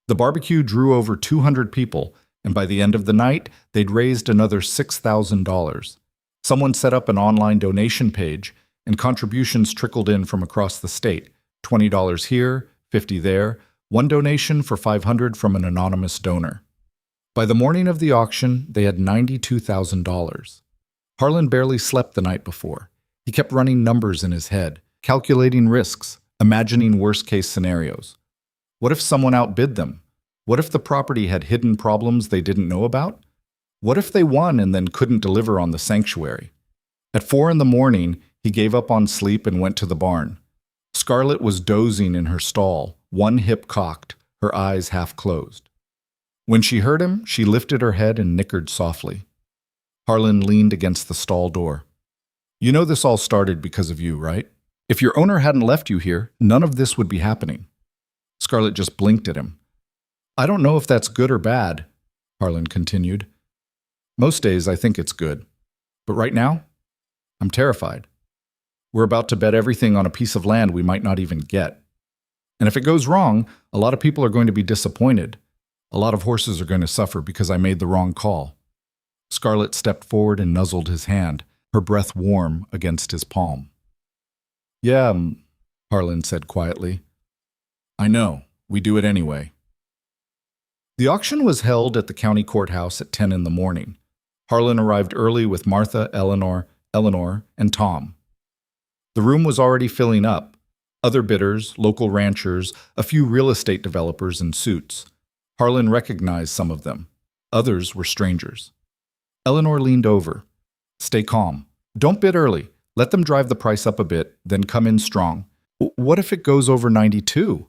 The barbecue drew over 200 people, and by the end of the night, they'd raised another $6,000. Someone set up an online donation page, and contributions trickled in from across the state. $20 here, $50 there, one donation for $500 from an anonymous donor. By the morning of the auction, they had $92,000. Harlan barely slept the night before. He kept running numbers in his head, calculating risks, imagining worst-case scenarios. What if someone outbid them? What if the property had hidden problems they didn't know about? What if they won and then couldn't deliver on the sanctuary? At 4 a.m, he gave up on sleep and went to the barn. Scarlet was dozing in her stall, one hip cocked, her eyes half closed. When she heard him, she lifted her head and nickered softly. Harlan leaned against the stall door. You know this all started because of you, right? If your owner hadn't left you here, none of this would be happening. Scarlet just blinked at him. I don't know if that's good or bad, Harlan continued. Most days I think it's good. But right now, I'm terrified. We're about to bet everything on a piece of land we might not even get. And if it goes wrong, a lot of people are going to be disappointed. A lot of horses are going to suffer because I made the wrong call. Scarlet stepped forward and nuzzled his hand, her breath warm against his palm. Yeah, Harlan said quietly. I know. We do it anyway. The auction was held at the county courthouse at 10 a.m. Harlan arrived early with Martha, Eleanor, and Tom. The room was already filling up. Other bidders, local ranchers, a few real estate developers in suits. Harlan recognized some of them. Others were strangers. Eleanor leaned over. Stay calm. Don't bid early. Let them drive the price up a bit, then come in strong. What if it goes over 92?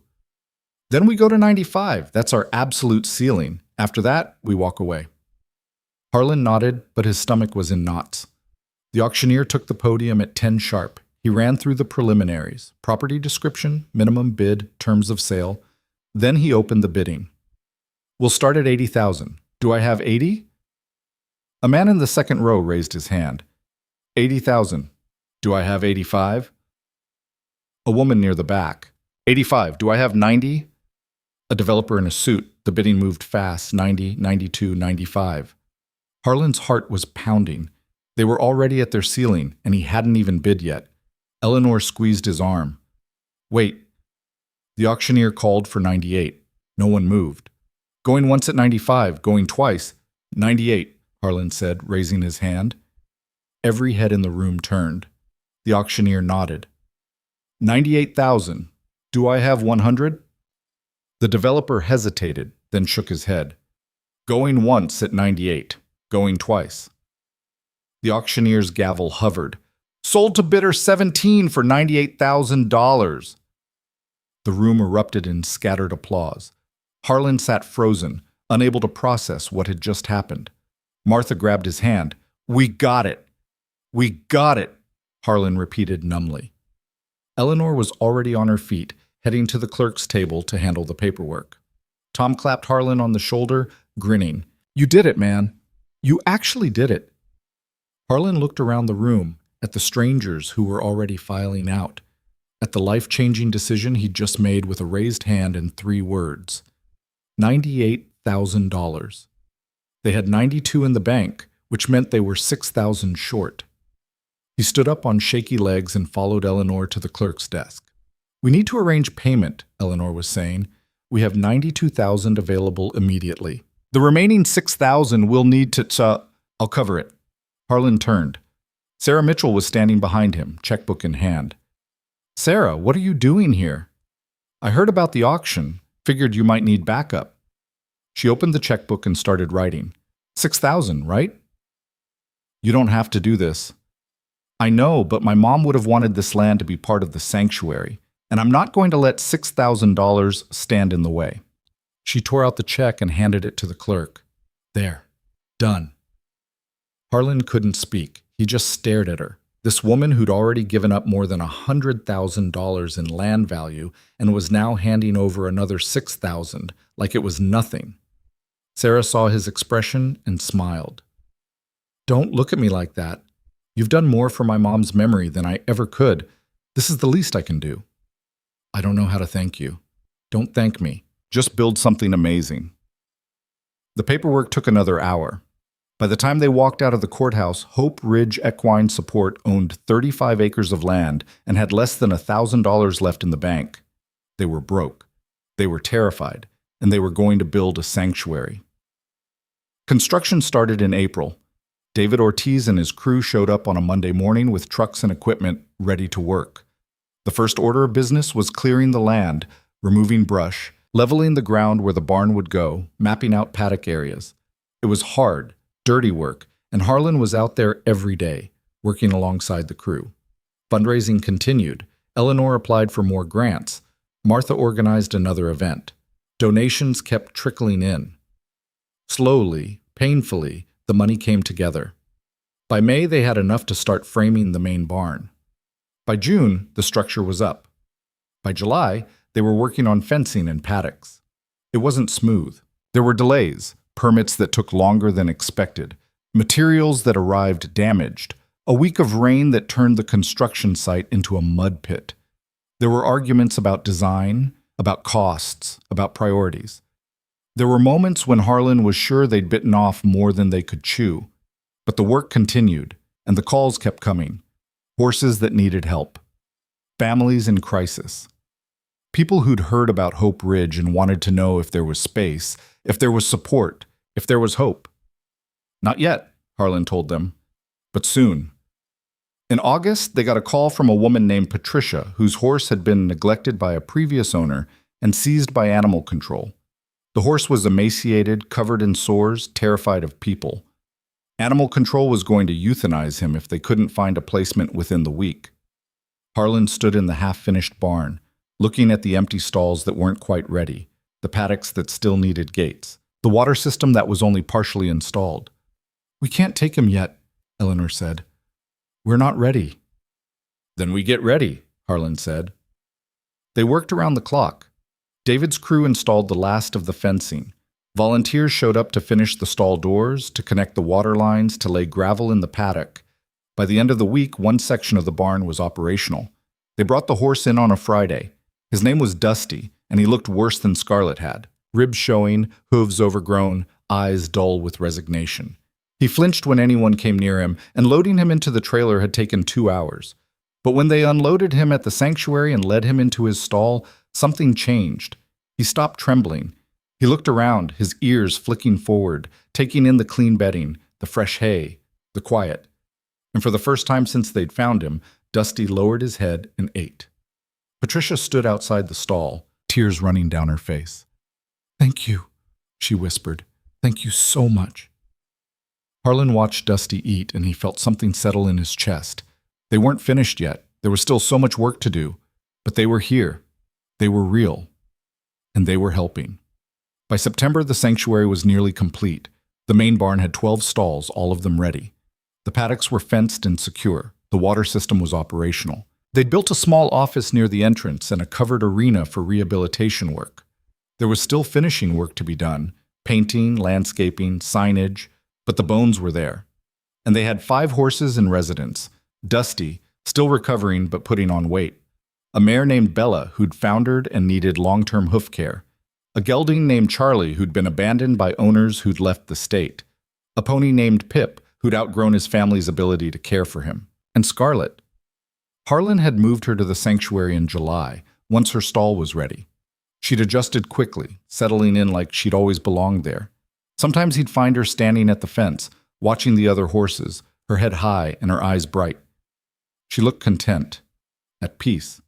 Then we go to 95. That's our absolute ceiling. After that, we walk away. Harlan nodded, but his stomach was in knots. The auctioneer took the podium at 10 sharp. He ran through the preliminaries, property description, minimum bid, terms of sale. Then he opened the bidding. We'll start at 80,000. Do I have 80? A man in the second row raised his hand. 80,000. Do I have 85? A woman near the back. 85. Do I have 90? A developer in a suit. The bidding moved fast. 90, 92, 95. Harlan's heart was pounding. They were already at their ceiling, and he hadn't even bid yet. Eleanor squeezed his arm. Wait. The auctioneer called for 98. No one moved. Going once at 95, going twice. 98, Harlan said, raising his hand. Every head in the room turned. The auctioneer nodded. 98,000. Do I have 100? The developer hesitated, then shook his head. Going once at 98. Going twice. The auctioneer's gavel hovered. Sold to bidder 17 for $98,000. The room erupted in scattered applause. Harlan sat frozen, unable to process what had just happened. Martha grabbed his hand. We got it. We got it, Harlan repeated numbly. Eleanor was already on her feet, heading to the clerk's table to handle the paperwork. Tom clapped Harlan on the shoulder, grinning. You did it, man. You actually did it. Harlan looked around the room, at the strangers who were already filing out, at the life-changing decision he'd just made with a raised hand and 3 words. $98,000. They had 92 in the bank, which meant they were 6,000 short. He stood up on shaky legs and followed Eleanor to the clerk's desk. We need to arrange payment, Eleanor was saying. We have 92,000 available immediately. The remaining 6,000 we'll need to, I'll cover it. Harlan turned. Sarah Mitchell was standing behind him, checkbook in hand. Sarah, what are you doing here? I heard about the auction. Figured you might need backup. She opened the checkbook and started writing. 6,000, right? You don't have to do this. I know, but my mom would have wanted this land to be part of the sanctuary, and I'm not going to let $6,000 stand in the way. She tore out the check and handed it to the clerk. There. Done. Harlan couldn't speak. He just stared at her. This woman who'd already given up more than $100,000 in land value and was now handing over another $6,000 like it was nothing. Sarah saw his expression and smiled. Don't look at me like that. You've done more for my mom's memory than I ever could. This is the least I can do. I don't know how to thank you. Don't thank me. Just build something amazing. The paperwork took another hour. By the time they walked out of the courthouse, Hope Ridge Equine Support owned 35 acres of land and had less than $1,000 left in the bank. They were broke. They were terrified, and they were going to build a sanctuary. Construction started in April. David Ortiz and his crew showed up on a Monday morning with trucks and equipment ready to work. The first order of business was clearing the land, removing brush, leveling the ground where the barn would go, mapping out paddock areas. It was hard, dirty work, and Harlan was out there every day, working alongside the crew. Fundraising continued. Eleanor applied for more grants. Martha organized another event. Donations kept trickling in. Slowly, painfully, the money came together. By May, they had enough to start framing the main barn. By June, the structure was up. By July, they were working on fencing and paddocks. It wasn't smooth. There were delays, permits that took longer than expected, materials that arrived damaged, a week of rain that turned the construction site into a mud pit. There were arguments about design, about costs, about priorities. There were moments when Harlan was sure they'd bitten off more than they could chew. But the work continued, and the calls kept coming. Horses that needed help. Families in crisis. People who'd heard about Hope Ridge and wanted to know if there was space, if there was support, if there was hope. Not yet, Harlan told them, but soon. In August, they got a call from a woman named Patricia, whose horse had been neglected by a previous owner and seized by animal control. The horse was emaciated, covered in sores, terrified of people. Animal control was going to euthanize him if they couldn't find a placement within the week. Harlan stood in the half-finished barn, looking at the empty stalls that weren't quite ready, the paddocks that still needed gates, the water system that was only partially installed. We can't take him yet, Eleanor said. We're not ready. Then we get ready, Harlan said. They worked around the clock. David's crew installed the last of the fencing. Volunteers showed up to finish the stall doors, to connect the water lines, to lay gravel in the paddock. By the end of the week, one section of the barn was operational. They brought the horse in on a Friday. His name was Dusty, and he looked worse than Scarlet had. Ribs showing, hooves overgrown, eyes dull with resignation. He flinched when anyone came near him, and loading him into the trailer had taken 2 hours. But when they unloaded him at the sanctuary and led him into his stall, something changed. He stopped trembling. He looked around, his ears flicking forward, taking in the clean bedding, the fresh hay, the quiet. And for the first time since they'd found him, Dusty lowered his head and ate. Patricia stood outside the stall, tears running down her face. Thank you, she whispered. Thank you so much. Harlan watched Dusty eat, and he felt something settle in his chest. They weren't finished yet. There was still so much work to do. But they were here. They were real. And they were helping. By September, the sanctuary was nearly complete. The main barn had 12 stalls, all of them ready. The paddocks were fenced and secure. The water system was operational. They'd built a small office near the entrance and a covered arena for rehabilitation work. There was still finishing work to be done, painting, landscaping, signage, but the bones were there. And they had 5 horses in residence. Dusty, still recovering but putting on weight. A mare named Bella, who'd foundered and needed long-term hoof care. A gelding named Charlie, who'd been abandoned by owners who'd left the state. A pony named Pip, who'd outgrown his family's ability to care for him. And Scarlet. Harlan had moved her to the sanctuary in July, once her stall was ready. She'd adjusted quickly, settling in like she'd always belonged there. Sometimes he'd find her standing at the fence, watching the other horses, her head high and her eyes bright. She looked content, at peace.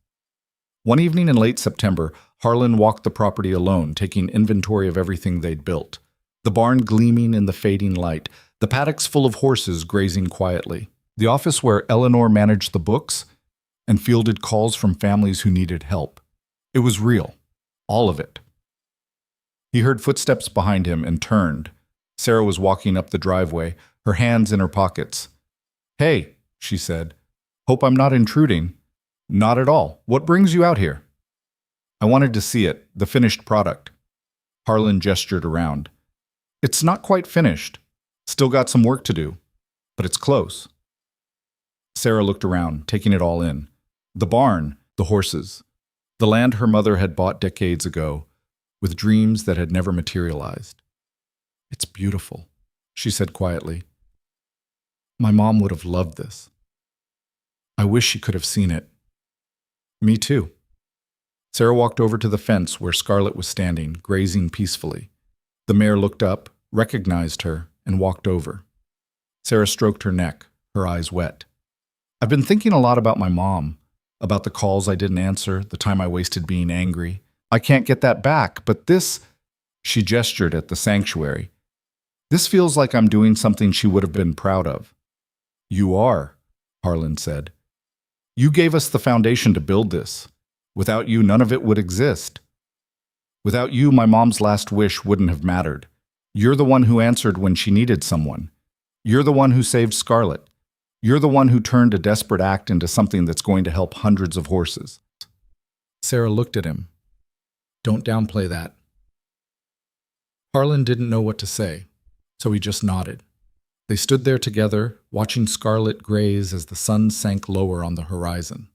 One evening in late September, Harlan walked the property alone, taking inventory of everything they'd built. The barn gleaming in the fading light, the paddocks full of horses grazing quietly, the office where Eleanor managed the books and fielded calls from families who needed help. It was real, all of it. He heard footsteps behind him and turned. Sarah was walking up the driveway, her hands in her pockets. "Hey," she said. "Hope I'm not intruding." "Not at all. What brings you out here?" "I wanted to see it, the finished product." Harlan gestured around. "It's not quite finished. Still got some work to do, but it's close." Sarah looked around, taking it all in. The barn, the horses, the land her mother had bought decades ago, with dreams that had never materialized. "It's beautiful," she said quietly. "My mom would have loved this. I wish she could have seen it." "Me too." Sarah walked over to the fence where Scarlet was standing, grazing peacefully. The mare looked up, recognized her, and walked over. Sarah stroked her neck, her eyes wet. "I've been thinking a lot about my mom, about the calls I didn't answer, the time I wasted being angry. I can't get that back, but this," she gestured at the sanctuary, "this feels like I'm doing something she would have been proud of." "You are," Harlan said. "You gave us the foundation to build this. Without you, none of it would exist. Without you, my mom's last wish wouldn't have mattered. You're the one who answered when she needed someone. You're the one who saved Scarlet. You're the one who turned a desperate act into something that's going to help hundreds of horses." Sarah looked at him. "Don't downplay that." Harlan didn't know what to say, so he just nodded. They stood there together, watching Scarlet graze as the sun sank lower on the horizon.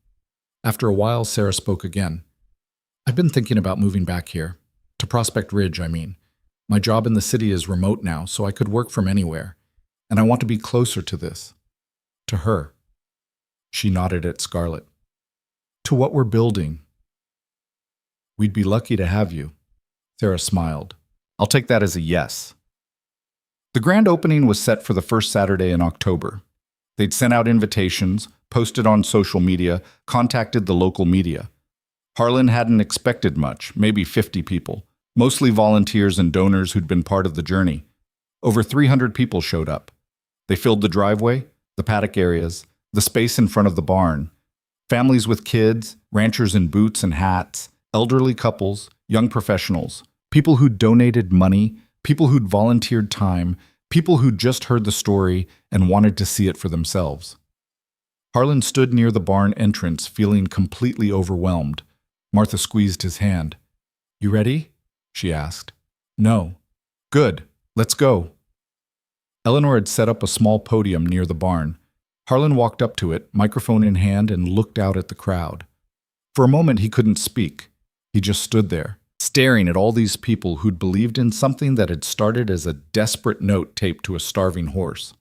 After a while, Sarah spoke again. "I've been thinking about moving back here. To Prospect Ridge, I mean. My job in the city is remote now, so I could work from anywhere. And I want to be closer to this. To her." She nodded at Scarlet. "To what we're building." "We'd be lucky to have you." Sarah smiled. "I'll take that as a yes." The grand opening was set for the first Saturday in October. They'd sent out invitations, posted on social media, contacted the local media. Harlan hadn't expected much, maybe 50 people, mostly volunteers and donors who'd been part of the journey. Over 300 people showed up. They filled the driveway, the paddock areas, the space in front of the barn. Families with kids, ranchers in boots and hats, elderly couples, young professionals, people who'd donated money, people who'd volunteered time, people who'd just heard the story and wanted to see it for themselves. Harlan stood near the barn entrance, feeling completely overwhelmed. Martha squeezed his hand. "You ready?" she asked. "No." "Good. Let's go." Eleanor had set up a small podium near the barn. Harlan walked up to it, microphone in hand, and looked out at the crowd. For a moment he couldn't speak. He just stood there, staring at all these people who'd believed in something that had started as a desperate note taped to a starving horse.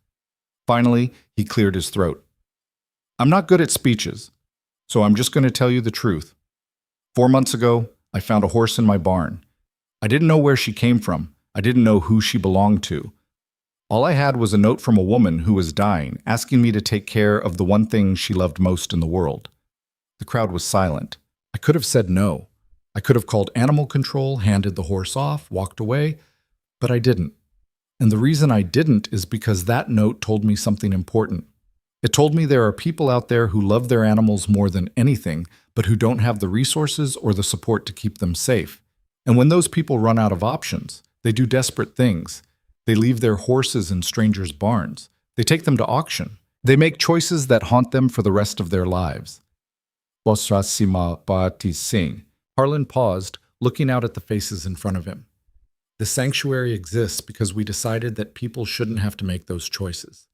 Finally, he cleared his throat. "I'm not good at speeches, so I'm just going to tell you the truth. 4 months ago, I found a horse in my barn. I didn't know where she came from. I didn't know who she belonged to. All I had was a note from a woman who was dying, asking me to take care of the one thing she loved most in the world." The crowd was silent. I could have said no. I could have called animal control, handed the horse off, walked away, but I didn't. And the reason I didn't is because that note told me something important. It told me there are people out there who love their animals more than anything, but who don't have the resources or the support to keep them safe. And when those people run out of options, they do desperate things. They leave their horses in strangers' barns. They take them to auction. They make choices that haunt them for the rest of their lives. Harlan paused, looking out at the faces in front of him. The sanctuary exists because we decided that people shouldn't have to make those choices.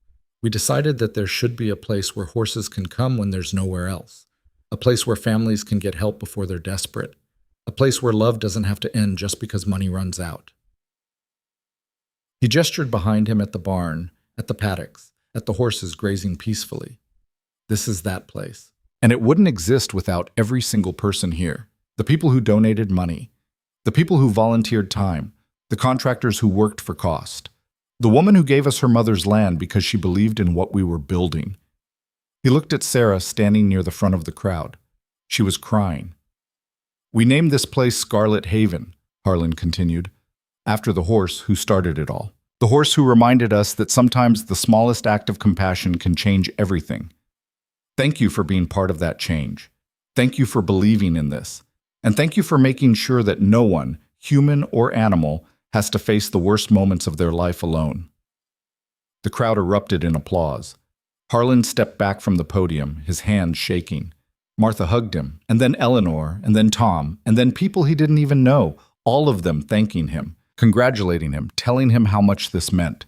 We decided that there should be a place where horses can come when there's nowhere else. A place where families can get help before they're desperate. A place where love doesn't have to end just because money runs out. He gestured behind him at the barn, at the paddocks, at the horses grazing peacefully. This is that place. And it wouldn't exist without every single person here. The people who donated money, the people who volunteered time, the contractors who worked for cost, the woman who gave us her mother's land because she believed in what we were building. He looked at Sarah standing near the front of the crowd. She was crying. We named this place Scarlet Haven, Harlan continued, after the horse who started it all. The horse who reminded us that sometimes the smallest act of compassion can change everything. Thank you for being part of that change. Thank you for believing in this. And thank you for making sure that no one, human or animal, has to face the worst moments of their life alone. The crowd erupted in applause. Harlan stepped back from the podium, his hands shaking. Martha hugged him, and then Eleanor, and then Tom, and then people he didn't even know, all of them thanking him, congratulating him, telling him how much this meant.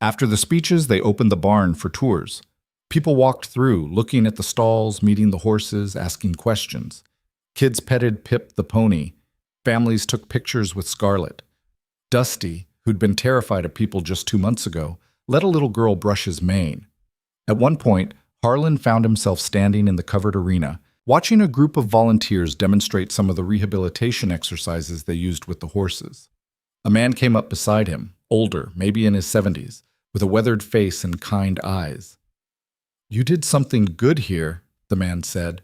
After the speeches, they opened the barn for tours. People walked through, looking at the stalls, meeting the horses, asking questions. Kids petted Pip the pony. Families took pictures with Scarlet. Dusty, who'd been terrified of people just 2 months ago, let a little girl brush his mane. At one point, Harlan found himself standing in the covered arena, watching a group of volunteers demonstrate some of the rehabilitation exercises they used with the horses. A man came up beside him, older, maybe in his 70s, with a weathered face and kind eyes. "You did something good here," the man said.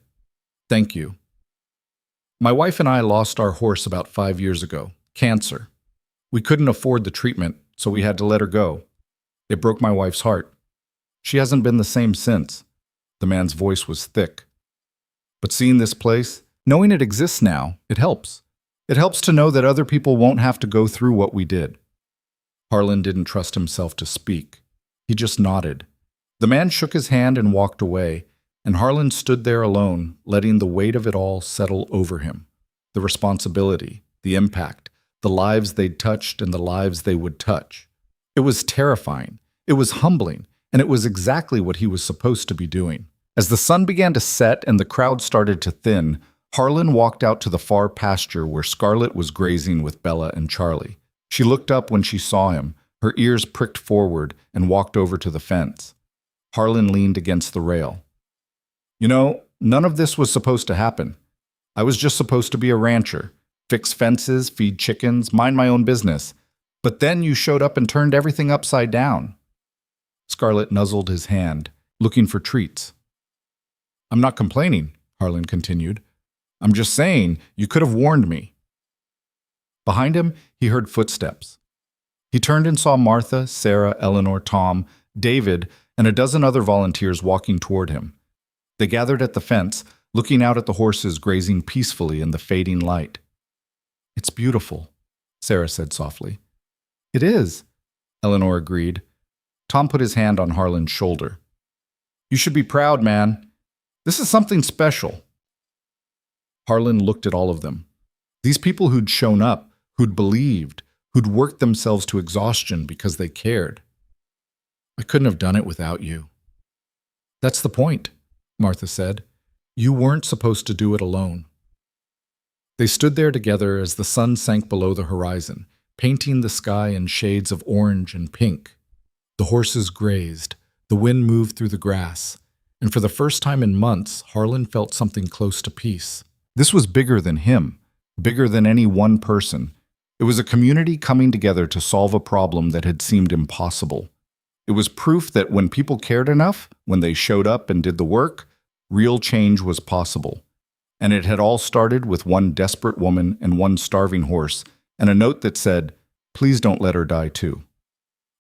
"Thank you. My wife and I lost our horse about 5 years ago, cancer. We couldn't afford the treatment, so we had to let her go. It broke my wife's heart. She hasn't been the same since." The man's voice was thick. "But seeing this place, knowing it exists now, it helps. It helps to know that other people won't have to go through what we did." Harlan didn't trust himself to speak. He just nodded. The man shook his hand and walked away, and Harlan stood there alone, letting the weight of it all settle over him. The responsibility, the impact, the lives they'd touched and the lives they would touch. It was terrifying. It was humbling, and it was exactly what he was supposed to be doing. As the sun began to set and the crowd started to thin, Harlan walked out to the far pasture where Scarlet was grazing with Bella and Charlie. She looked up when she saw him, her ears pricked forward, and walked over to the fence. Harlan leaned against the rail. "You know, none of this was supposed to happen. I was just supposed to be a rancher, fix fences, feed chickens, mind my own business. But then you showed up and turned everything upside down." Scarlet nuzzled his hand, looking for treats. "I'm not complaining," Harlan continued. "I'm just saying you could have warned me." Behind him, he heard footsteps. He turned and saw Martha, Sarah, Eleanor, Tom, David, and a dozen other volunteers walking toward him. They gathered at the fence, looking out at the horses grazing peacefully in the fading light. "It's beautiful," Sarah said softly. "It is," Eleanor agreed. Tom put his hand on Harlan's shoulder. "You should be proud, man. This is something special." Harlan looked at all of them. These people who'd shown up, who'd believed, who'd worked themselves to exhaustion because they cared. "I couldn't have done it without you." "That's the point," Martha said. "You weren't supposed to do it alone." They stood there together as the sun sank below the horizon, painting the sky in shades of orange and pink. The horses grazed, the wind moved through the grass, and for the first time in months, Harlan felt something close to peace. This was bigger than him, bigger than any one person. It was a community coming together to solve a problem that had seemed impossible. It was proof that when people cared enough, when they showed up and did the work, real change was possible. And it had all started with one desperate woman and one starving horse, and a note that said, "Please don't let her die too."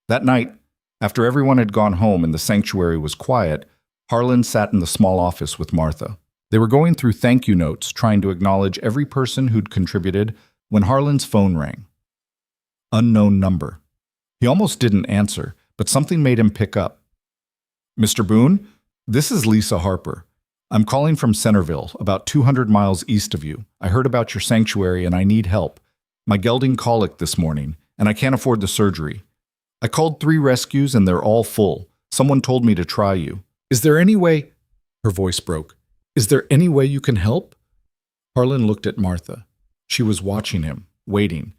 That night, after everyone had gone home and the sanctuary was quiet, Harlan sat in the small office with Martha. They were going through thank you notes, trying to acknowledge every person who'd contributed, when Harlan's phone rang. Unknown number. He almost didn't answer, but something made him pick up. "Mr. Boone, this is Lisa Harper. I'm calling from Centerville, about 200 miles east of you. I heard about your sanctuary and I need help. My gelding colic this morning, and I can't afford the surgery. I called 3 rescues and they're all full. Someone told me to try you. Is there any way—" Her voice broke. "Is there any way you can help?" Harlan looked at Martha. She was watching him, waiting.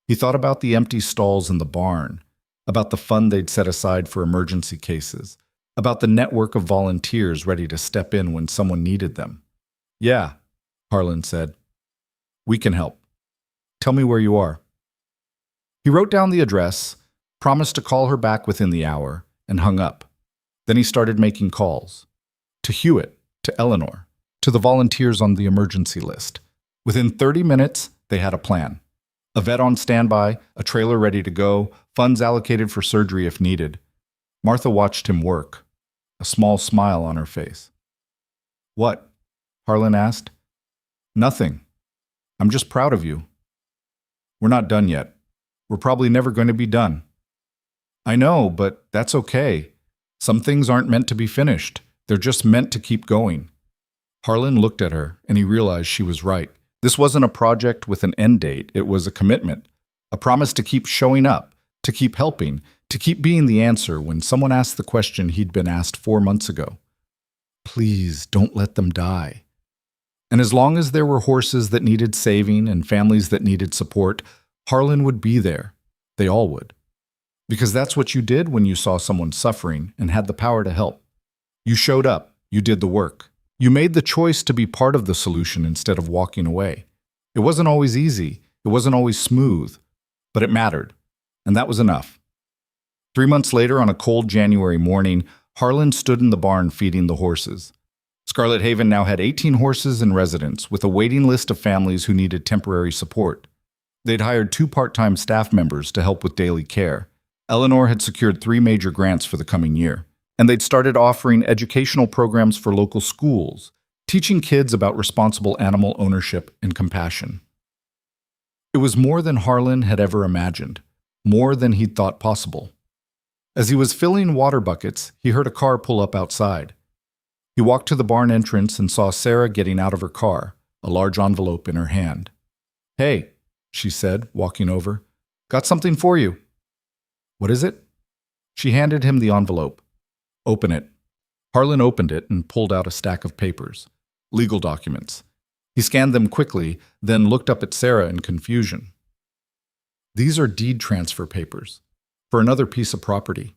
He thought about the empty stalls in the barn, about the fund they'd set aside for emergency cases, about the network of volunteers ready to step in when someone needed them. "Yeah," Harlan said. "We can help. Tell me where you are." He wrote down the address, promised to call her back within the hour, and hung up. Then he started making calls. To Hewitt, to Eleanor, to the volunteers on the emergency list. Within 30 minutes, they had a plan. A vet on standby, a trailer ready to go, funds allocated for surgery if needed. Martha watched him work, a small smile on her face. "What?" Harlan asked. "Nothing. I'm just proud of you. We're not done yet. We're probably never going to be done." "I know, but that's okay. Some things aren't meant to be finished. They're just meant to keep going." Harlan looked at her, and he realized she was right. This wasn't a project with an end date. It was a commitment, a promise to keep showing up, to keep helping, to keep being the answer when someone asked the question he'd been asked 4 months ago. Please don't let them die. And as long as there were horses that needed saving and families that needed support, Harlan would be there. They all would. Because that's what you did when you saw someone suffering and had the power to help. You showed up. You did the work. You made the choice to be part of the solution instead of walking away. It wasn't always easy. It wasn't always smooth. But it mattered. And that was enough. 3 months later, on a cold January morning, Harlan stood in the barn feeding the horses. Scarlet Haven now had 18 horses in residence, with a waiting list of families who needed temporary support. They'd hired 2 part-time staff members to help with daily care. Eleanor had secured 3 major grants for the coming year, and they'd started offering educational programs for local schools, teaching kids about responsible animal ownership and compassion. It was more than Harlan had ever imagined, more than he'd thought possible. As he was filling water buckets, he heard a car pull up outside. He walked to the barn entrance and saw Sarah getting out of her car, a large envelope in her hand. "Hey," she said, walking over. "Got something for you." "What is it?" She handed him the envelope. "Open it." Harlan opened it and pulled out a stack of papers, legal documents. He scanned them quickly, then looked up at Sarah in confusion. "These are deed transfer papers for another piece of property."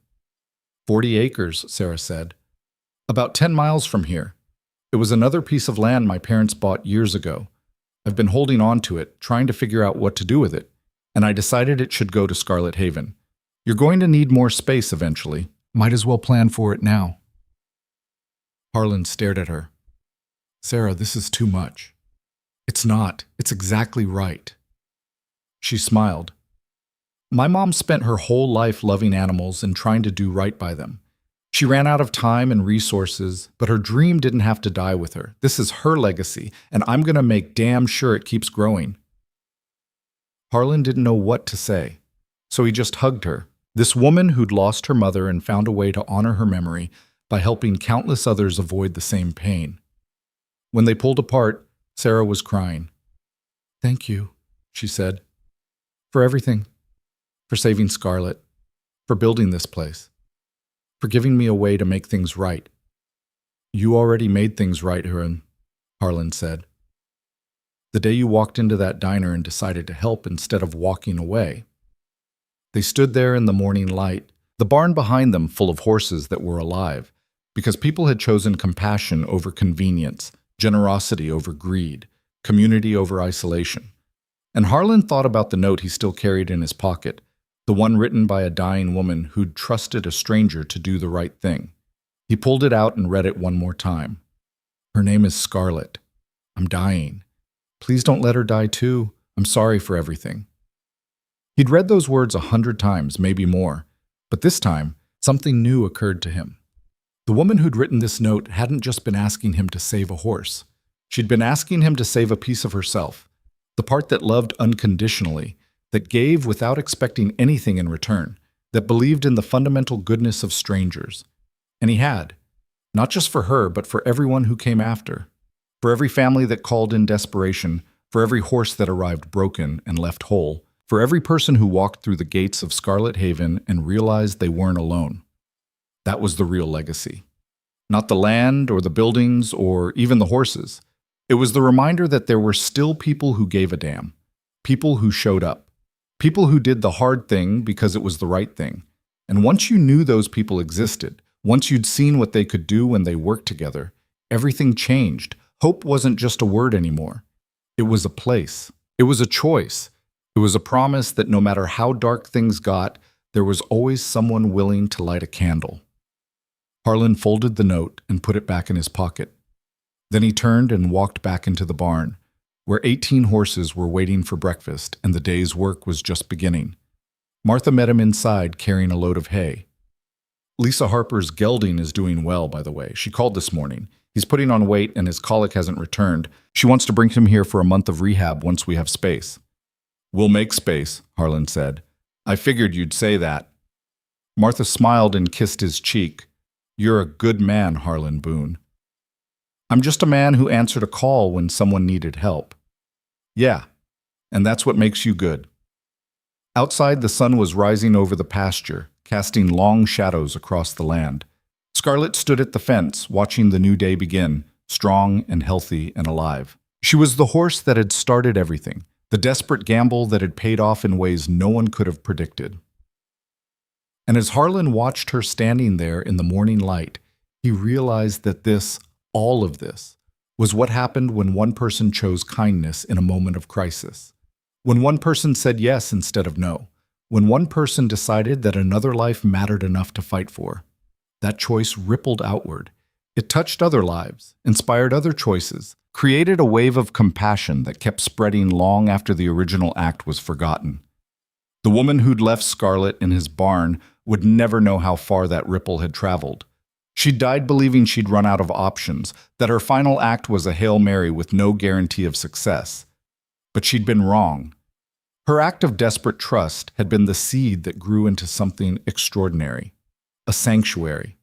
40 acres, Sarah said. "About 10 miles from here. It was another piece of land my parents bought years ago. I've been holding on to it, trying to figure out what to do with it, and I decided it should go to Scarlet Haven. You're going to need more space eventually. Might as well plan for it now." Harlan stared at her. "Sarah, this is too much." "It's not. It's exactly right." She smiled. "My mom spent her whole life loving animals and trying to do right by them. She ran out of time and resources, but her dream didn't have to die with her. This is her legacy, and I'm going to make damn sure it keeps growing." Harlan didn't know what to say, so he just hugged her. This woman who'd lost her mother and found a way to honor her memory by helping countless others avoid the same pain. When they pulled apart, Sarah was crying. "Thank you," she said, "for everything. For saving Scarlet. For building this place. For giving me a way to make things right." "You already made things right, Harlan said. "The day you walked into that diner and decided to help instead of walking away." They stood there in the morning light, the barn behind them full of horses that were alive, because people had chosen compassion over convenience, generosity over greed, community over isolation. And Harlan thought about the note he still carried in his pocket, the one written by a dying woman who'd trusted a stranger to do the right thing. He pulled it out and read it one more time. "Her name is Scarlet. I'm dying. Please don't let her die too. I'm sorry for everything." He'd read those words 100 times, maybe more, but this time, something new occurred to him. The woman who'd written this note hadn't just been asking him to save a horse. She'd been asking him to save a piece of herself, the part that loved unconditionally, that gave without expecting anything in return, that believed in the fundamental goodness of strangers. And he had, not just for her, but for everyone who came after, for every family that called in desperation, for every horse that arrived broken and left whole, for every person who walked through the gates of Scarlet Haven and realized they weren't alone. That was the real legacy. Not the land or the buildings or even the horses. It was the reminder that there were still people who gave a damn, people who showed up, people who did the hard thing because it was the right thing. And once you knew those people existed, once you'd seen what they could do when they worked together, everything changed. Hope wasn't just a word anymore. It was a place. It was a choice. It was a promise that no matter how dark things got, there was always someone willing to light a candle. Harlan folded the note and put it back in his pocket. Then he turned and walked back into the barn, where 18 horses were waiting for breakfast and the day's work was just beginning. Martha met him inside carrying a load of hay. Lisa Harper's gelding is doing well, by the way. She called this morning. He's putting on weight and his colic hasn't returned. She wants to bring him here for a month of rehab once we have space. We'll make space, Harlan said. I figured you'd say that. Martha smiled and kissed his cheek. You're a good man, Harlan Boone. I'm just a man who answered a call when someone needed help. Yeah, and that's what makes you good. Outside, the sun was rising over the pasture, casting long shadows across the land. Scarlet stood at the fence, watching the new day begin, strong and healthy and alive. She was the horse that had started everything, the desperate gamble that had paid off in ways no one could have predicted. And as Harlan watched her standing there in the morning light, he realized that all of this, was what happened when one person chose kindness in a moment of crisis. When one person said yes instead of no. When one person decided that another life mattered enough to fight for. That choice rippled outward. It touched other lives, inspired other choices, created a wave of compassion that kept spreading long after the original act was forgotten. The woman who'd left Scarlet in his barn would never know how far that ripple had traveled. She died believing she'd run out of options, that her final act was a Hail Mary with no guarantee of success. But she'd been wrong. Her act of desperate trust had been the seed that grew into something extraordinary. A sanctuary.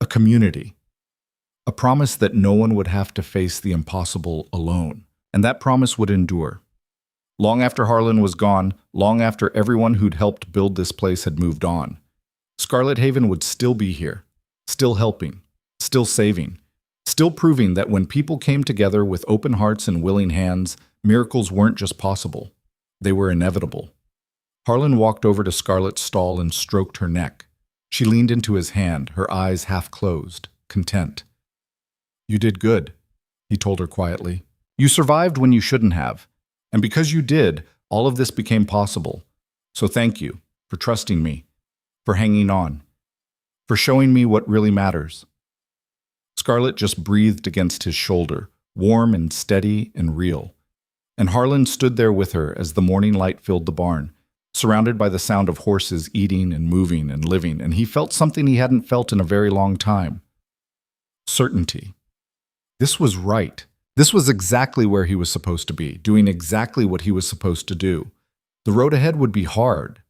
A community. A promise that no one would have to face the impossible alone. And that promise would endure. Long after Harlan was gone, long after everyone who'd helped build this place had moved on, Scarlet Haven would still be here. Still helping, still saving, still proving that when people came together with open hearts and willing hands, miracles weren't just possible, they were inevitable. Harlan walked over to Scarlet's stall and stroked her neck. She leaned into his hand, her eyes half closed, content. You did good, he told her quietly. You survived when you shouldn't have, and because you did, all of this became possible. So thank you for trusting me, for hanging on. For showing me what really matters. Scarlet just breathed against his shoulder, warm and steady and real. And Harlan stood there with her as the morning light filled the barn, surrounded by the sound of horses eating and moving and living, and he felt something he hadn't felt in a very long time. Certainty. This was right. This was exactly where he was supposed to be, doing exactly what he was supposed to do. The road ahead would be hard.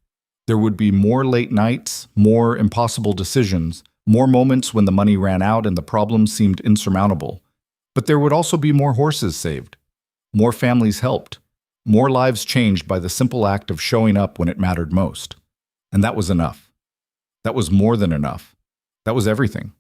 There would be more late nights, more impossible decisions, more moments when the money ran out and the problems seemed insurmountable. But there would also be more horses saved, more families helped, more lives changed by the simple act of showing up when it mattered most. And that was enough. That was more than enough. That was everything.